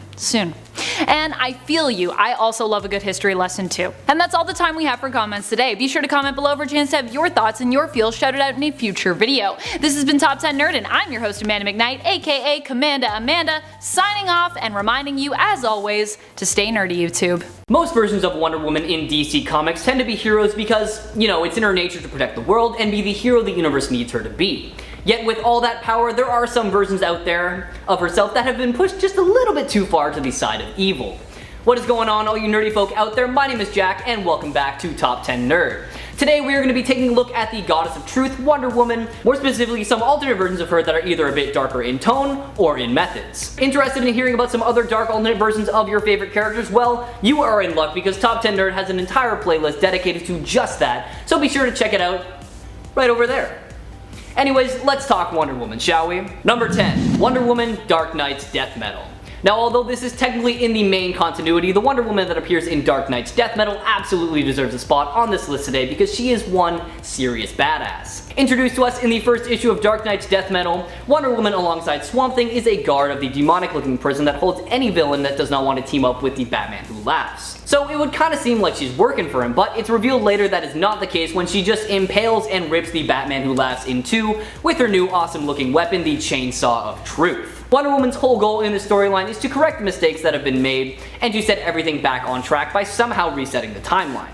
And I feel you, I also love a good history lesson too. And that's all the time we have for comments today. Be sure to comment below for a chance to have your thoughts and your feels shouted out in a future video. This has been Top 10 Nerd, and I'm your host Amanda McKnight, aka Commanda Amanda, signing off and reminding you, as always, to stay nerdy, YouTube. Most versions of Wonder Woman in DC Comics tend to be heroes because, you know, it's in her nature to protect the world and be the hero the universe needs her to be. Yet with all that power, there are some versions out there of herself that have been pushed just a little bit too far to the side of evil. What is going on, all you nerdy folk out there? My name is Jack, and welcome back to Top 10 Nerd. Today we are going to be taking a look at the Goddess of Truth, Wonder Woman, more specifically some alternate versions of her that are either a bit darker in tone or in methods. Interested in hearing about some other dark alternate versions of your favorite characters? Well, you are in luck because Top 10 Nerd has an entire playlist dedicated to just that, so be sure to check it out right over there. Anyways, let's talk Wonder Woman, shall we? Number 10, Wonder Woman Dark Knight's Death Metal. Now, although this is technically in the main continuity, the Wonder Woman that appears in Dark Knight's Death Metal absolutely deserves a spot on this list today because she is one serious badass. Introduced to us in the first issue of Dark Knight's Death Metal, Wonder Woman alongside Swamp Thing is a guard of the demonic-looking prison that holds any villain that does not want to team up with the Batman Who Laughs. So it would kinda seem like she's working for him, but it's revealed later that is not the case when she just impales and rips the Batman Who Laughs in two with her new awesome looking weapon, the Chainsaw of Truth. Wonder Woman's whole goal in this storyline is to correct the mistakes that have been made and to set everything back on track by somehow resetting the timeline.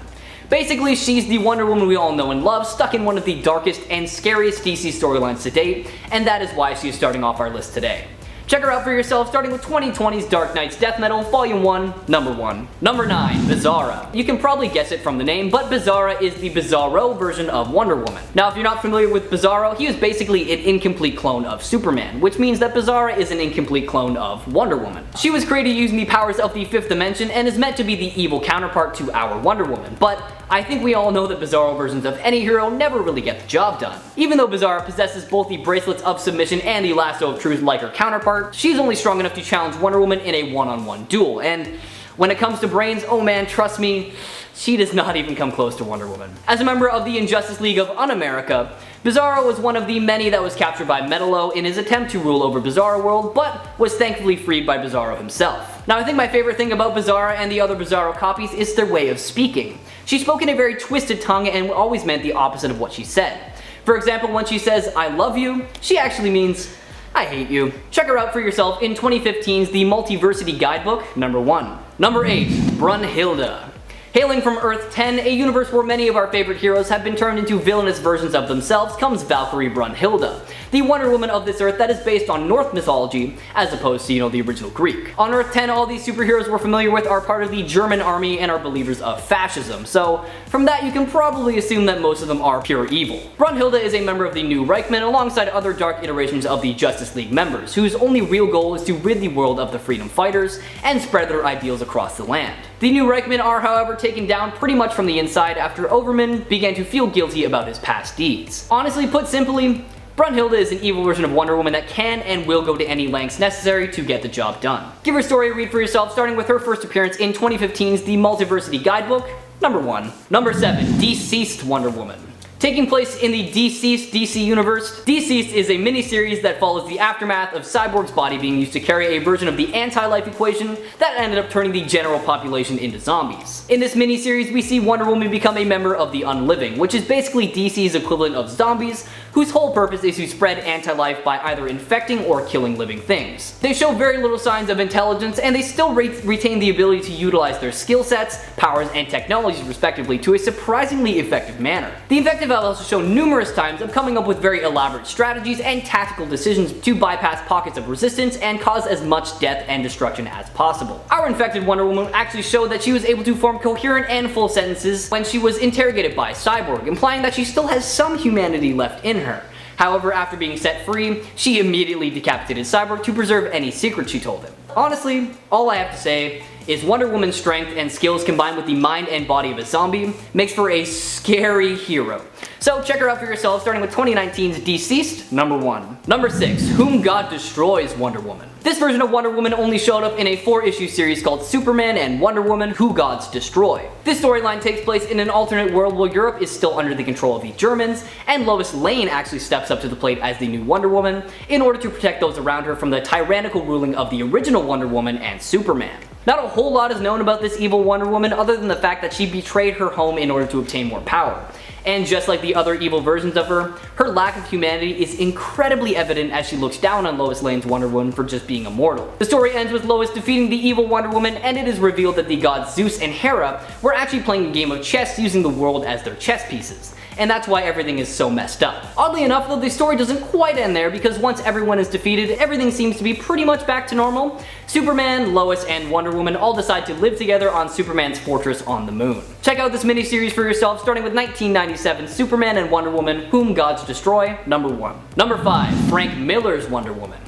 Basically, she's the Wonder Woman we all know and love, stuck in one of the darkest and scariest DC storylines to date, and that is why she is starting off our list today. Check her out for yourself, starting with 2020's Dark Knight's Death Metal, Volume 1, Number 1. Number 9, Bizarra. You can probably guess it from the name, but Bizarra is the Bizarro version of Wonder Woman. Now, if you're not familiar with Bizarro, he is basically an incomplete clone of Superman, which means that Bizarra is an incomplete clone of Wonder Woman. She was created using the powers of the Fifth Dimension and is meant to be the evil counterpart to our Wonder Woman, but I think we all know that Bizarro versions of any hero never really get the job done. Even though Bizarra possesses both the bracelets of submission and the lasso of truth like her counterpart, she's only strong enough to challenge Wonder Woman in a one-on-one duel, and when it comes to brains, oh man, trust me, she does not even come close to Wonder Woman. As a member of the Injustice League of Un-America, Bizarro was one of the many that was captured by Metallo in his attempt to rule over Bizarro World, but was thankfully freed by Bizarro himself. Now, I think my favorite thing about Bizarra and the other Bizarro copies is their way of speaking. She spoke in a very twisted tongue and always meant the opposite of what she said. For example, when she says, "I love you," she actually means, "I hate you." Check her out for yourself in 2015's The Multiversity Guidebook, Number 1. Number 8, Brunhilde. Hailing from Earth 10, a universe where many of our favorite heroes have been turned into villainous versions of themselves, comes Valkyrie Brunhilde, the Wonder Woman of this Earth that is based on Norse mythology, as opposed to, the original Greek. On Earth 10, all these superheroes we're familiar with are part of the German army and are believers of fascism, so from that you can probably assume that most of them are pure evil. Brunhilde is a member of the New Reichman alongside other dark iterations of the Justice League members, whose only real goal is to rid the world of the freedom fighters and spread their ideals across the land. The New Reichman are, however, taken down pretty much from the inside after Overman began to feel guilty about his past deeds. Honestly, put simply, Brunhilde is an evil version of Wonder Woman that can and will go to any lengths necessary to get the job done. Give her story a read for yourself, starting with her first appearance in 2015's The Multiversity Guidebook, Number 1. Number 7, Deceased Wonder Woman. Taking place in the Deceased DC universe, Deceased is a miniseries that follows the aftermath of Cyborg's body being used to carry a version of the anti-life equation that ended up turning the general population into zombies. In this miniseries, we see Wonder Woman become a member of the Unliving, which is basically DC's equivalent of zombies, whose whole purpose is to spread anti-life by either infecting or killing living things. They show very little signs of intelligence, and they still retain the ability to utilize their skill sets, powers, and technologies respectively to a surprisingly effective manner. The Infected have also shown numerous times of coming up with very elaborate strategies and tactical decisions to bypass pockets of resistance and cause as much death and destruction as possible. Our Infected Wonder Woman actually showed that she was able to form coherent and full sentences when she was interrogated by Cyborg, implying that she still has some humanity left in her. However, after being set free, she immediately decapitated Cyborg to preserve any secrets she told him. Honestly, all I have to say is Wonder Woman's strength and skills combined with the mind and body of a zombie makes for a scary hero. So check her out for yourself, starting with 2019's Deceased, number 1. Number 6, Whom God Destroys Wonder Woman. This version of Wonder Woman only showed up in a 4-issue series called Superman and Wonder Woman Who Gods Destroy. This storyline takes place in an alternate world where Europe is still under the control of the Germans, and Lois Lane actually steps up to the plate as the new Wonder Woman in order to protect those around her from the tyrannical ruling of the original Wonder Woman and Superman. Not a whole lot is known about this evil Wonder Woman other than the fact that she betrayed her home in order to obtain more power. And just like the other evil versions of her, her lack of humanity is incredibly evident as she looks down on Lois Lane's Wonder Woman for just being immortal. The story ends with Lois defeating the evil Wonder Woman, and it is revealed that the gods Zeus and Hera were actually playing a game of chess using the world as their chess pieces. And that's why everything is so messed up. Oddly enough though, the story doesn't quite end there, because once everyone is defeated, everything seems to be pretty much back to normal. Superman, Lois, and Wonder Woman all decide to live together on Superman's fortress on the moon. Check out this miniseries for yourself, starting with 1997 Superman and Wonder Woman Whom Gods Destroy, number 1. Number 5, Frank Miller's Wonder Woman.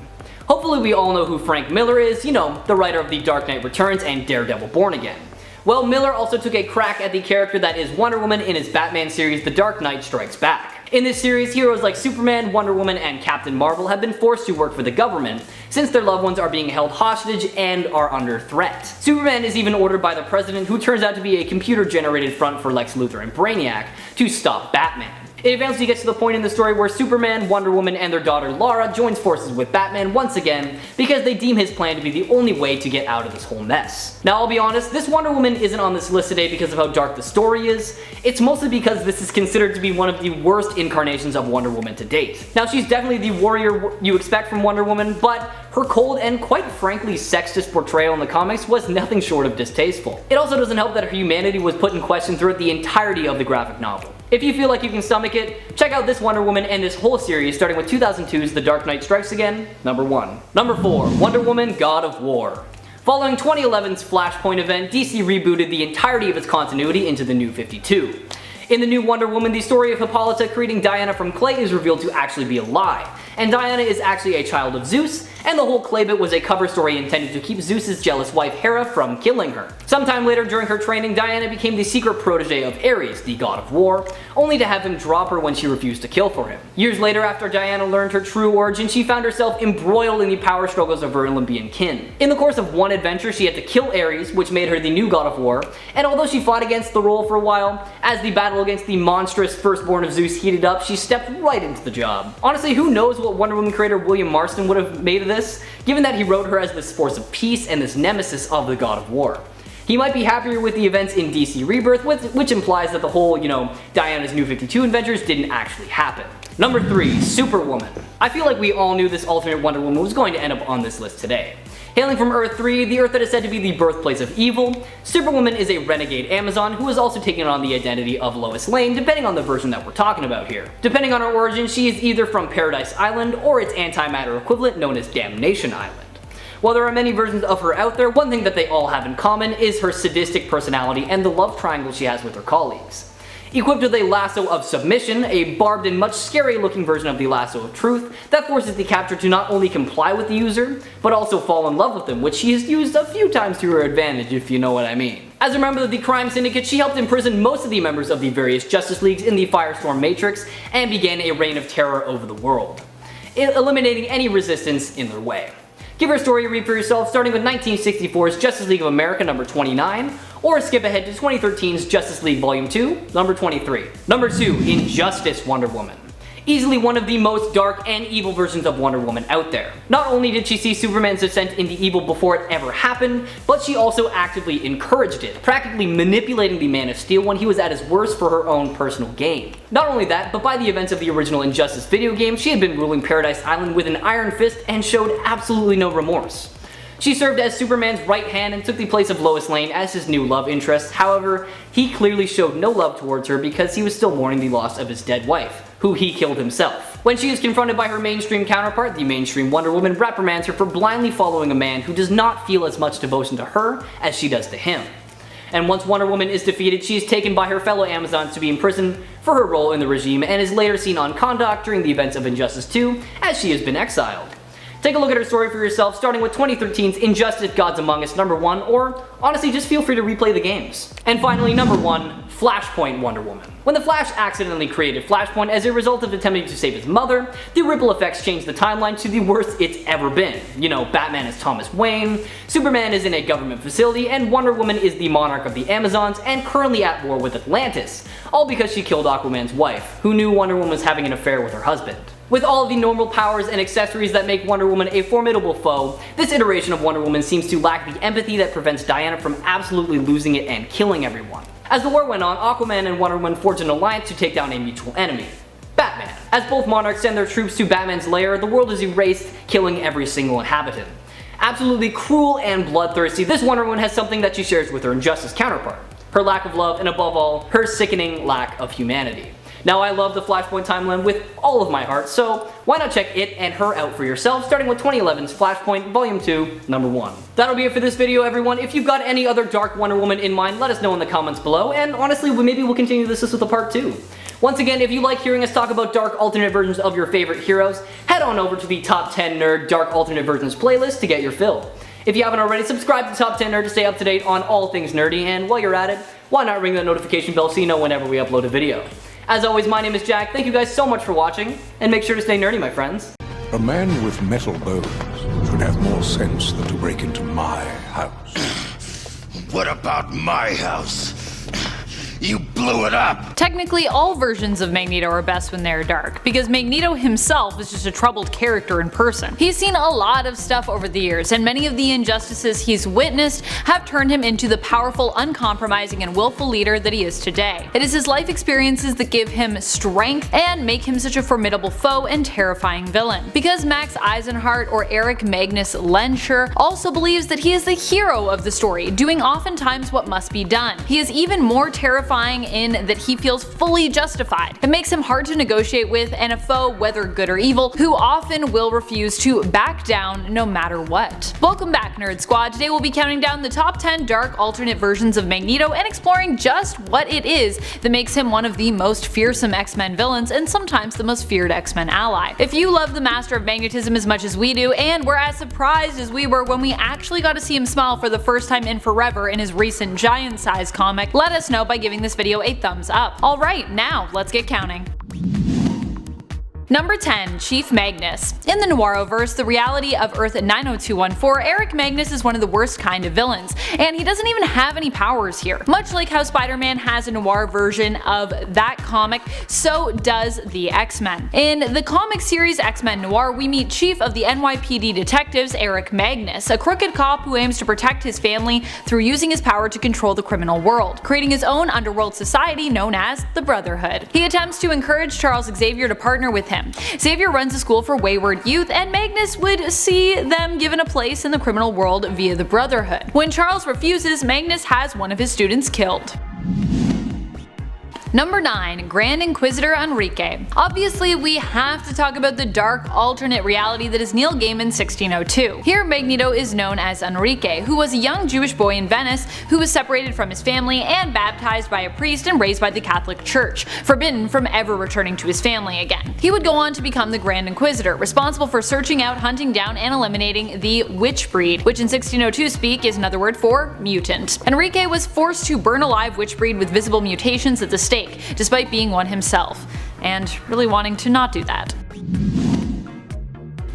Hopefully we all know who Frank Miller is, you know, the writer of The Dark Knight Returns and Daredevil Born Again. Well, Miller also took a crack at the character that is Wonder Woman in his Batman series The Dark Knight Strikes Back. In this series, heroes like Superman, Wonder Woman, and Captain Marvel have been forced to work for the government, since their loved ones are being held hostage and are under threat. Superman is even ordered by the president, who turns out to be a computer-generated front for Lex Luthor and Brainiac, to stop Batman. It eventually gets to the point in the story where Superman, Wonder Woman, and their daughter Lara joins forces with Batman once again because they deem his plan to be the only way to get out of this whole mess. Now I'll be honest, this Wonder Woman isn't on this list today because of how dark the story is. It's mostly because this is considered to be one of the worst incarnations of Wonder Woman to date. Now she's definitely the warrior you expect from Wonder Woman, but her cold and quite frankly sexist portrayal in the comics was nothing short of distasteful. It also doesn't help that her humanity was put in question throughout the entirety of the graphic novel. If you feel like you can stomach it, check out this Wonder Woman and this whole series, starting with 2002's The Dark Knight Strikes Again, number 1. Number 4, Wonder Woman God of War. Following 2011's Flashpoint event, DC rebooted the entirety of its continuity into the New 52. In the new Wonder Woman, the story of Hippolyta creating Diana from clay is revealed to actually be a lie, and Diana is actually a child of Zeus, and the whole clay bit was a cover story intended to keep Zeus's jealous wife Hera from killing her. Sometime later during her training, Diana became the secret protege of Ares, the god of war, only to have him drop her when she refused to kill for him. Years later, after Diana learned her true origin, she found herself embroiled in the power struggles of her Olympian kin. In the course of one adventure, she had to kill Ares, which made her the new god of war, and although she fought against the role for a while, as the battle against the monstrous firstborn of Zeus heated up, she stepped right into the job. Honestly, who knows what Wonder Woman creator William Marston would have made of this, given that he wrote her as this force of peace and this nemesis of the god of war. He might be happier with the events in DC Rebirth, which implies that the whole, Diana's New 52 adventures didn't actually happen. Number 3, Superwoman. I feel like we all knew this alternate Wonder Woman was going to end up on this list today. Hailing from Earth 3, the Earth that is said to be the birthplace of evil, Superwoman is a renegade Amazon who is also taking on the identity of Lois Lane, depending on the version that we're talking about here. Depending on her origin, she is either from Paradise Island or its antimatter equivalent known as Damnation Island. While there are many versions of her out there, one thing that they all have in common is her sadistic personality and the love triangle she has with her colleagues. Equipped with a lasso of submission, a barbed and much scarier looking version of the lasso of truth that forces the captor to not only comply with the user, but also fall in love with them, which she has used a few times to her advantage, if you know what I mean. As a member of the crime syndicate, she helped imprison most of the members of the various Justice Leagues in the Firestorm Matrix and began a reign of terror over the world, eliminating any resistance in their way. Give her story a read for yourself, starting with 1964's Justice League of America number 29, or skip ahead to 2013's Justice League Volume 2, number 23. Number 2, Injustice Wonder Woman. Easily one of the most dark and evil versions of Wonder Woman out there. Not only did she see Superman's descent into evil before it ever happened, but she also actively encouraged it, practically manipulating the Man of Steel when he was at his worst for her own personal gain. Not only that, but by the events of the original Injustice video game, she had been ruling Paradise Island with an iron fist and showed absolutely no remorse. She served as Superman's right hand and took the place of Lois Lane as his new love interest. However, he clearly showed no love towards her because he was still mourning the loss of his dead wife, who he killed himself. When she is confronted by her mainstream counterpart, the mainstream Wonder Woman reprimands her for blindly following a man who does not feel as much devotion to her as she does to him. And once Wonder Woman is defeated, she is taken by her fellow Amazons to be imprisoned for her role in the regime and is later seen on Kahndaq during the events of Injustice 2 as she has been exiled. Take a look at her story for yourself, starting with 2013's Injustice Gods Among Us #1, or honestly just feel free to replay the games. And finally, #1, Flashpoint Wonder Woman. When the Flash accidentally created Flashpoint as a result of attempting to save his mother, the ripple effects changed the timeline to the worst it's ever been. You know, Batman is Thomas Wayne, Superman is in a government facility, and Wonder Woman is the monarch of the Amazons and currently at war with Atlantis, all because she killed Aquaman's wife, who knew Wonder Woman was having an affair with her husband. With all of the normal powers and accessories that make Wonder Woman a formidable foe, this iteration of Wonder Woman seems to lack the empathy that prevents Diana from absolutely losing it and killing everyone. As the war went on, Aquaman and Wonder Woman forged an alliance to take down a mutual enemy, Batman. As both monarchs send their troops to Batman's lair, the world is erased, killing every single inhabitant. Absolutely cruel and bloodthirsty, this Wonder Woman has something that she shares with her Injustice counterpart: her lack of love, and above all, her sickening lack of humanity. Now, I love the Flashpoint timeline with all of my heart, so why not check it and her out for yourself, starting with 2011's Flashpoint Volume 2, #1. That'll be it for this video, everyone. If you've got any other Dark Wonder Woman in mind, let us know in the comments below, and honestly, maybe we'll continue this with a part 2. Once again, if you like hearing us talk about dark alternate versions of your favorite heroes, head on over to the Top 10 Nerd Dark Alternate Versions playlist to get your fill. If you haven't already, subscribe to Top 10 Nerd to stay up to date on all things nerdy, and while you're at it, why not ring that notification bell so you know whenever we upload a video. As always, my name is Jack, thank you guys so much for watching, and make sure to stay nerdy, my friends. A man with metal bones should have more sense than to break into my house. What about my house? You blew it up! Technically, all versions of Magneto are best when they're dark, because Magneto himself is just a troubled character in person. He's seen a lot of stuff over the years, and many of the injustices he's witnessed have turned him into the powerful, uncompromising, and willful leader that he is today. It is his life experiences that give him strength and make him such a formidable foe and terrifying villain. Because Max Eisenhardt or Eric Magnus Lenscher also believes that he is the hero of the story, doing oftentimes what must be done. He is even more terrifying in that he feels fully justified. It makes him hard to negotiate with, and a foe, whether good or evil, who often will refuse to back down no matter what. Welcome back, Nerd Squad. Today we'll be counting down the top 10 dark alternate versions of Magneto and exploring just what it is that makes him one of the most fearsome X-Men villains and sometimes the most feared X-Men ally. If you love the Master of Magnetism as much as we do, and were as surprised as we were when we actually got to see him smile for the first time in forever in his recent giant-sized comic, let us know by giving this video a thumbs up. Alright, now let's get counting. Number 10. Chief Magnus. In the Noiriverse, the reality of Earth 90214, Eric Magnus is one of the worst kind of villains, and he doesn't even have any powers here. Much like how Spider-Man has a noir version of that comic, so does the X-Men. In the comic series X-Men Noir, we meet Chief of the NYPD Detectives, Eric Magnus, a crooked cop who aims to protect his family through using his power to control the criminal world, creating his own underworld society known as the Brotherhood. He attempts to encourage Charles Xavier to partner with him. Xavier runs a school for wayward youth, and Magnus would see them given a place in the criminal world via the Brotherhood. When Charles refuses, Magnus has one of his students killed. Number 9. Grand Inquisitor Enrique. Obviously, we have to talk about the dark alternate reality that is Neil Gaiman's 1602. Here, Magneto is known as Enrique, who was a young Jewish boy in Venice who was separated from his family and baptized by a priest and raised by the Catholic Church, forbidden from ever returning to his family again. He would go on to become the Grand Inquisitor, responsible for searching out, hunting down, and eliminating the witch breed, which in 1602 speak is another word for mutant. Enrique was forced to burn alive witch breed with visible mutations at the stake, despite being one himself, and really wanting to not do that.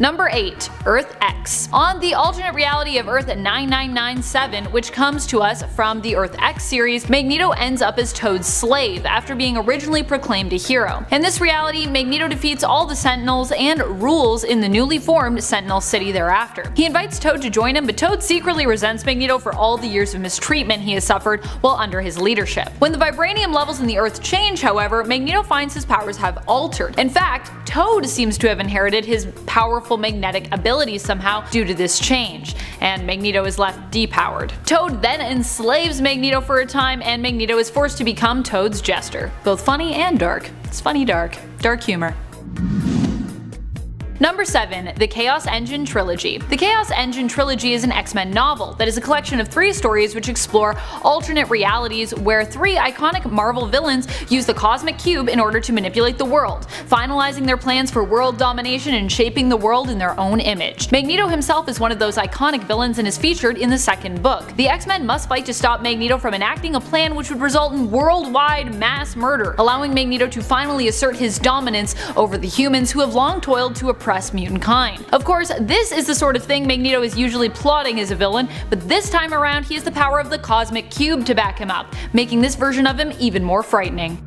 Number 8. Earth X. On the alternate reality of Earth 9997, which comes to us from the Earth X series, Magneto ends up as Toad's slave after being originally proclaimed a hero. In this reality, Magneto defeats all the Sentinels and rules in the newly formed Sentinel City thereafter. He invites Toad to join him, but Toad secretly resents Magneto for all the years of mistreatment he has suffered while under his leadership. When the vibranium levels in the Earth change, however, Magneto finds his powers have altered. In fact, Toad seems to have inherited his powerful magnetic abilities somehow due to this change, and Magneto is left depowered. Toad then enslaves Magneto for a time, and Magneto is forced to become Toad's jester. Both funny and dark. It's funny dark. Dark humor. Number 7. The Chaos Engine Trilogy. The Chaos Engine Trilogy is an X-Men novel that is a collection of 3 stories which explore alternate realities where 3 iconic Marvel villains use the Cosmic Cube in order to manipulate the world, finalizing their plans for world domination and shaping the world in their own image. Magneto himself is one of those iconic villains and is featured in the 2nd book. The X-Men must fight to stop Magneto from enacting a plan which would result in worldwide mass murder, allowing Magneto to finally assert his dominance over the humans who have long toiled to oppress mutant kind. Of course, this is the sort of thing Magneto is usually plotting as a villain, but this time around he has the power of the Cosmic Cube to back him up, making this version of him even more frightening.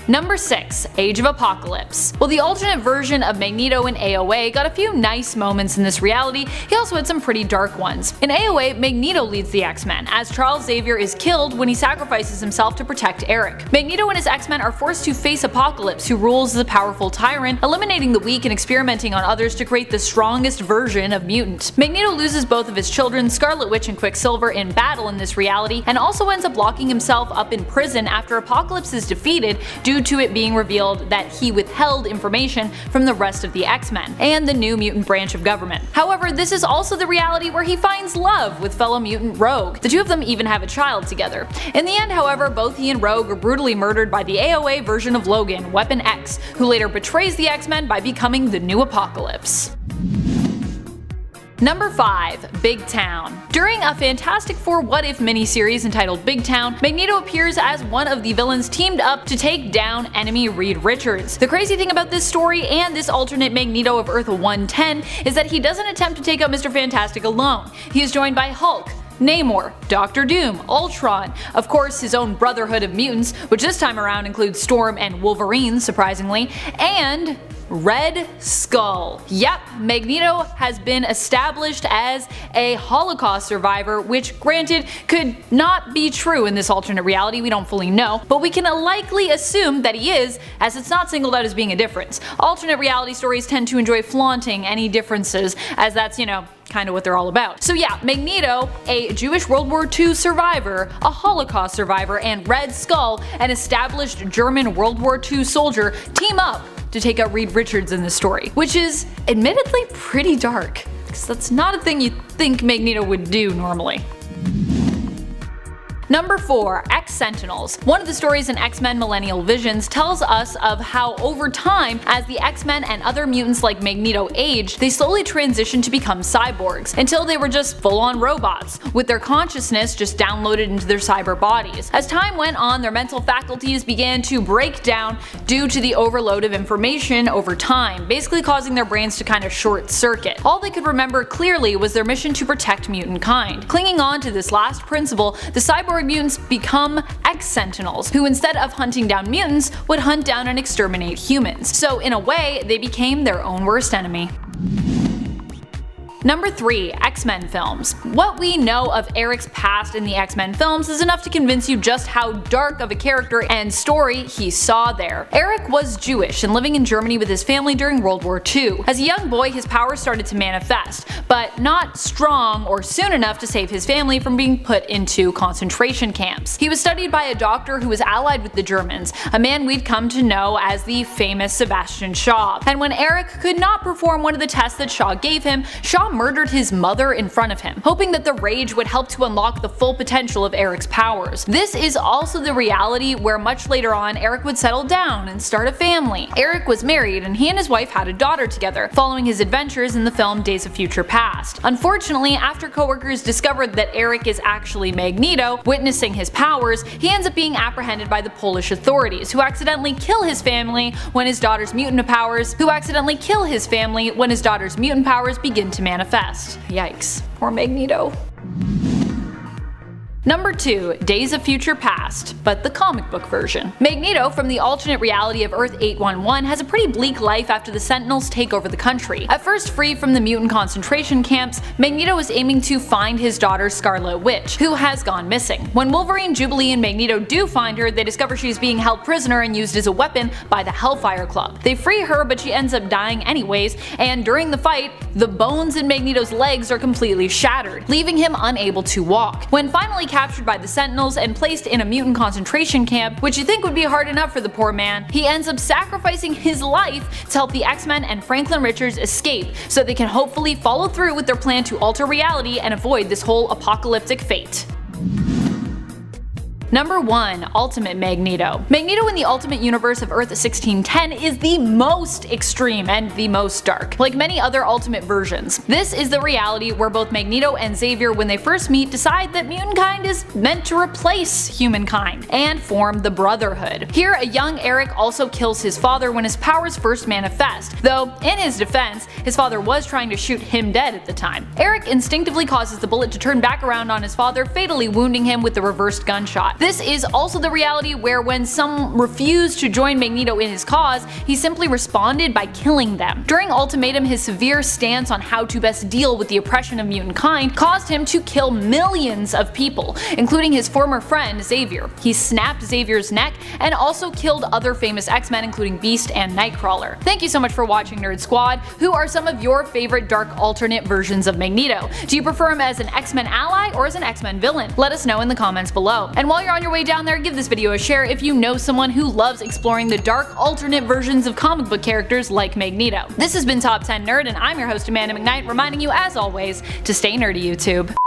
Number 6. Age of Apocalypse. While the alternate version of Magneto in AOA got a few nice moments in this reality, he also had some pretty dark ones. In AOA, Magneto leads the X-Men, as Charles Xavier is killed when he sacrifices himself to protect Eric. Magneto and his X-Men are forced to face Apocalypse, who rules as a powerful tyrant, eliminating the weak and experimenting on others to create the strongest version of mutant. Magneto loses both of his children, Scarlet Witch and Quicksilver, in battle in this reality, and also ends up locking himself up in prison after Apocalypse is defeated due to it being revealed that he withheld information from the rest of the X-Men and the new mutant branch of government. However, this is also the reality where he finds love with fellow mutant Rogue. The two of them even have a child together. In the end, however, both he and Rogue are brutally murdered by the AOA version of Logan, Weapon X, who later betrays the X-Men by becoming the new Apocalypse. Number 5. Big Town. During a Fantastic Four What If miniseries entitled Big Town, Magneto appears as one of the villains teamed up to take down enemy Reed Richards. The crazy thing about this story and this alternate Magneto of Earth 110 is that he doesn't attempt to take out Mr. Fantastic alone. He is joined by Hulk, Namor, Doctor Doom, Ultron, of course his own Brotherhood of Mutants, which this time around includes Storm and Wolverine surprisingly, and Red Skull. Yep, Magneto has been established as a Holocaust survivor, which granted could not be true in this alternate reality, we don't fully know, but we can likely assume that he is, as it's not singled out as being a difference. Alternate reality stories tend to enjoy flaunting any differences, as that's, kind of what they're all about. So yeah, Magneto, a Jewish World War II survivor, a Holocaust survivor, and Red Skull, an established German World War II soldier, team up to take out Reed Richards in this story, which is admittedly pretty dark, because that's not a thing you'd think Magneto would do normally. Number 4. X-Sentinels. One of the stories in X-Men Millennial Visions tells us of how over time, as the X-Men and other mutants like Magneto aged, they slowly transitioned to become cyborgs, until they were just full-on robots, with their consciousness just downloaded into their cyber bodies. As time went on, their mental faculties began to break down due to the overload of information over time, basically causing their brains to kind of short circuit. All they could remember clearly was their mission to protect mutant kind. Clinging on to this last principle, the cyborg mutants become X-Sentinels, who instead of hunting down mutants, would hunt down and exterminate humans. So in a way, they became their own worst enemy. Number 3. X-Men films. What we know of Eric's past in the X-Men films is enough to convince you just how dark of a character and story he saw there. Eric was Jewish and living in Germany with his family during World War II. As a young boy, his powers started to manifest, but not strong or soon enough to save his family from being put into concentration camps. He was studied by a doctor who was allied with the Germans, a man we'd come to know as the famous Sebastian Shaw. And when Eric could not perform one of the tests that Shaw gave him, Shaw murdered his mother in front of him, hoping that the rage would help to unlock the full potential of Eric's powers. This is also the reality where much later on Eric would settle down and start a family. Eric was married and he and his wife had a daughter together, following his adventures in the film Days of Future Past. Unfortunately, after coworkers discovered that Eric is actually Magneto, witnessing his powers, he ends up being apprehended by the Polish authorities, who accidentally kill his family when his daughter's mutant powers begin to manifest. Yikes. Poor Magneto. Number 2. Days of Future Past, but the comic book version. Magneto from the alternate reality of Earth 811 has a pretty bleak life after the Sentinels take over the country. At first free from the mutant concentration camps, Magneto is aiming to find his daughter Scarlet Witch, who has gone missing. When Wolverine, Jubilee, and Magneto do find her, they discover she's being held prisoner and used as a weapon by the Hellfire Club. They free her, but she ends up dying anyways, and during the fight, the bones in Magneto's legs are completely shattered, leaving him unable to walk. When finally captured by the Sentinels and placed in a mutant concentration camp, which you think would be hard enough for the poor man, he ends up sacrificing his life to help the X-Men and Franklin Richards escape so they can hopefully follow through with their plan to alter reality and avoid this whole apocalyptic fate. Number 1. Ultimate Magneto. Magneto in the Ultimate Universe of Earth 1610 is the most extreme and the most dark, like many other Ultimate versions. This is the reality where both Magneto and Xavier, when they first meet, decide that mutant kind is meant to replace humankind and form the Brotherhood. Here, a young Eric also kills his father when his powers first manifest, though in his defense, his father was trying to shoot him dead at the time. Eric instinctively causes the bullet to turn back around on his father, fatally wounding him with the reversed gunshot. This is also the reality where when some refused to join Magneto in his cause, he simply responded by killing them. During Ultimatum, his severe stance on how to best deal with the oppression of mutant kind caused him to kill millions of people, including his former friend Xavier. He snapped Xavier's neck and also killed other famous X-Men including Beast and Nightcrawler. Thank you so much for watching, Nerd Squad. Who are some of your favorite dark alternate versions of Magneto? Do you prefer him as an X-Men ally or as an X-Men villain? Let us know in the comments below. And while you're on your way down there, give this video a share if you know someone who loves exploring the dark alternate versions of comic book characters like Magneto. This has been Top 10 Nerd, and I'm your host Amanda McKnight, reminding you as always to stay nerdy, YouTube.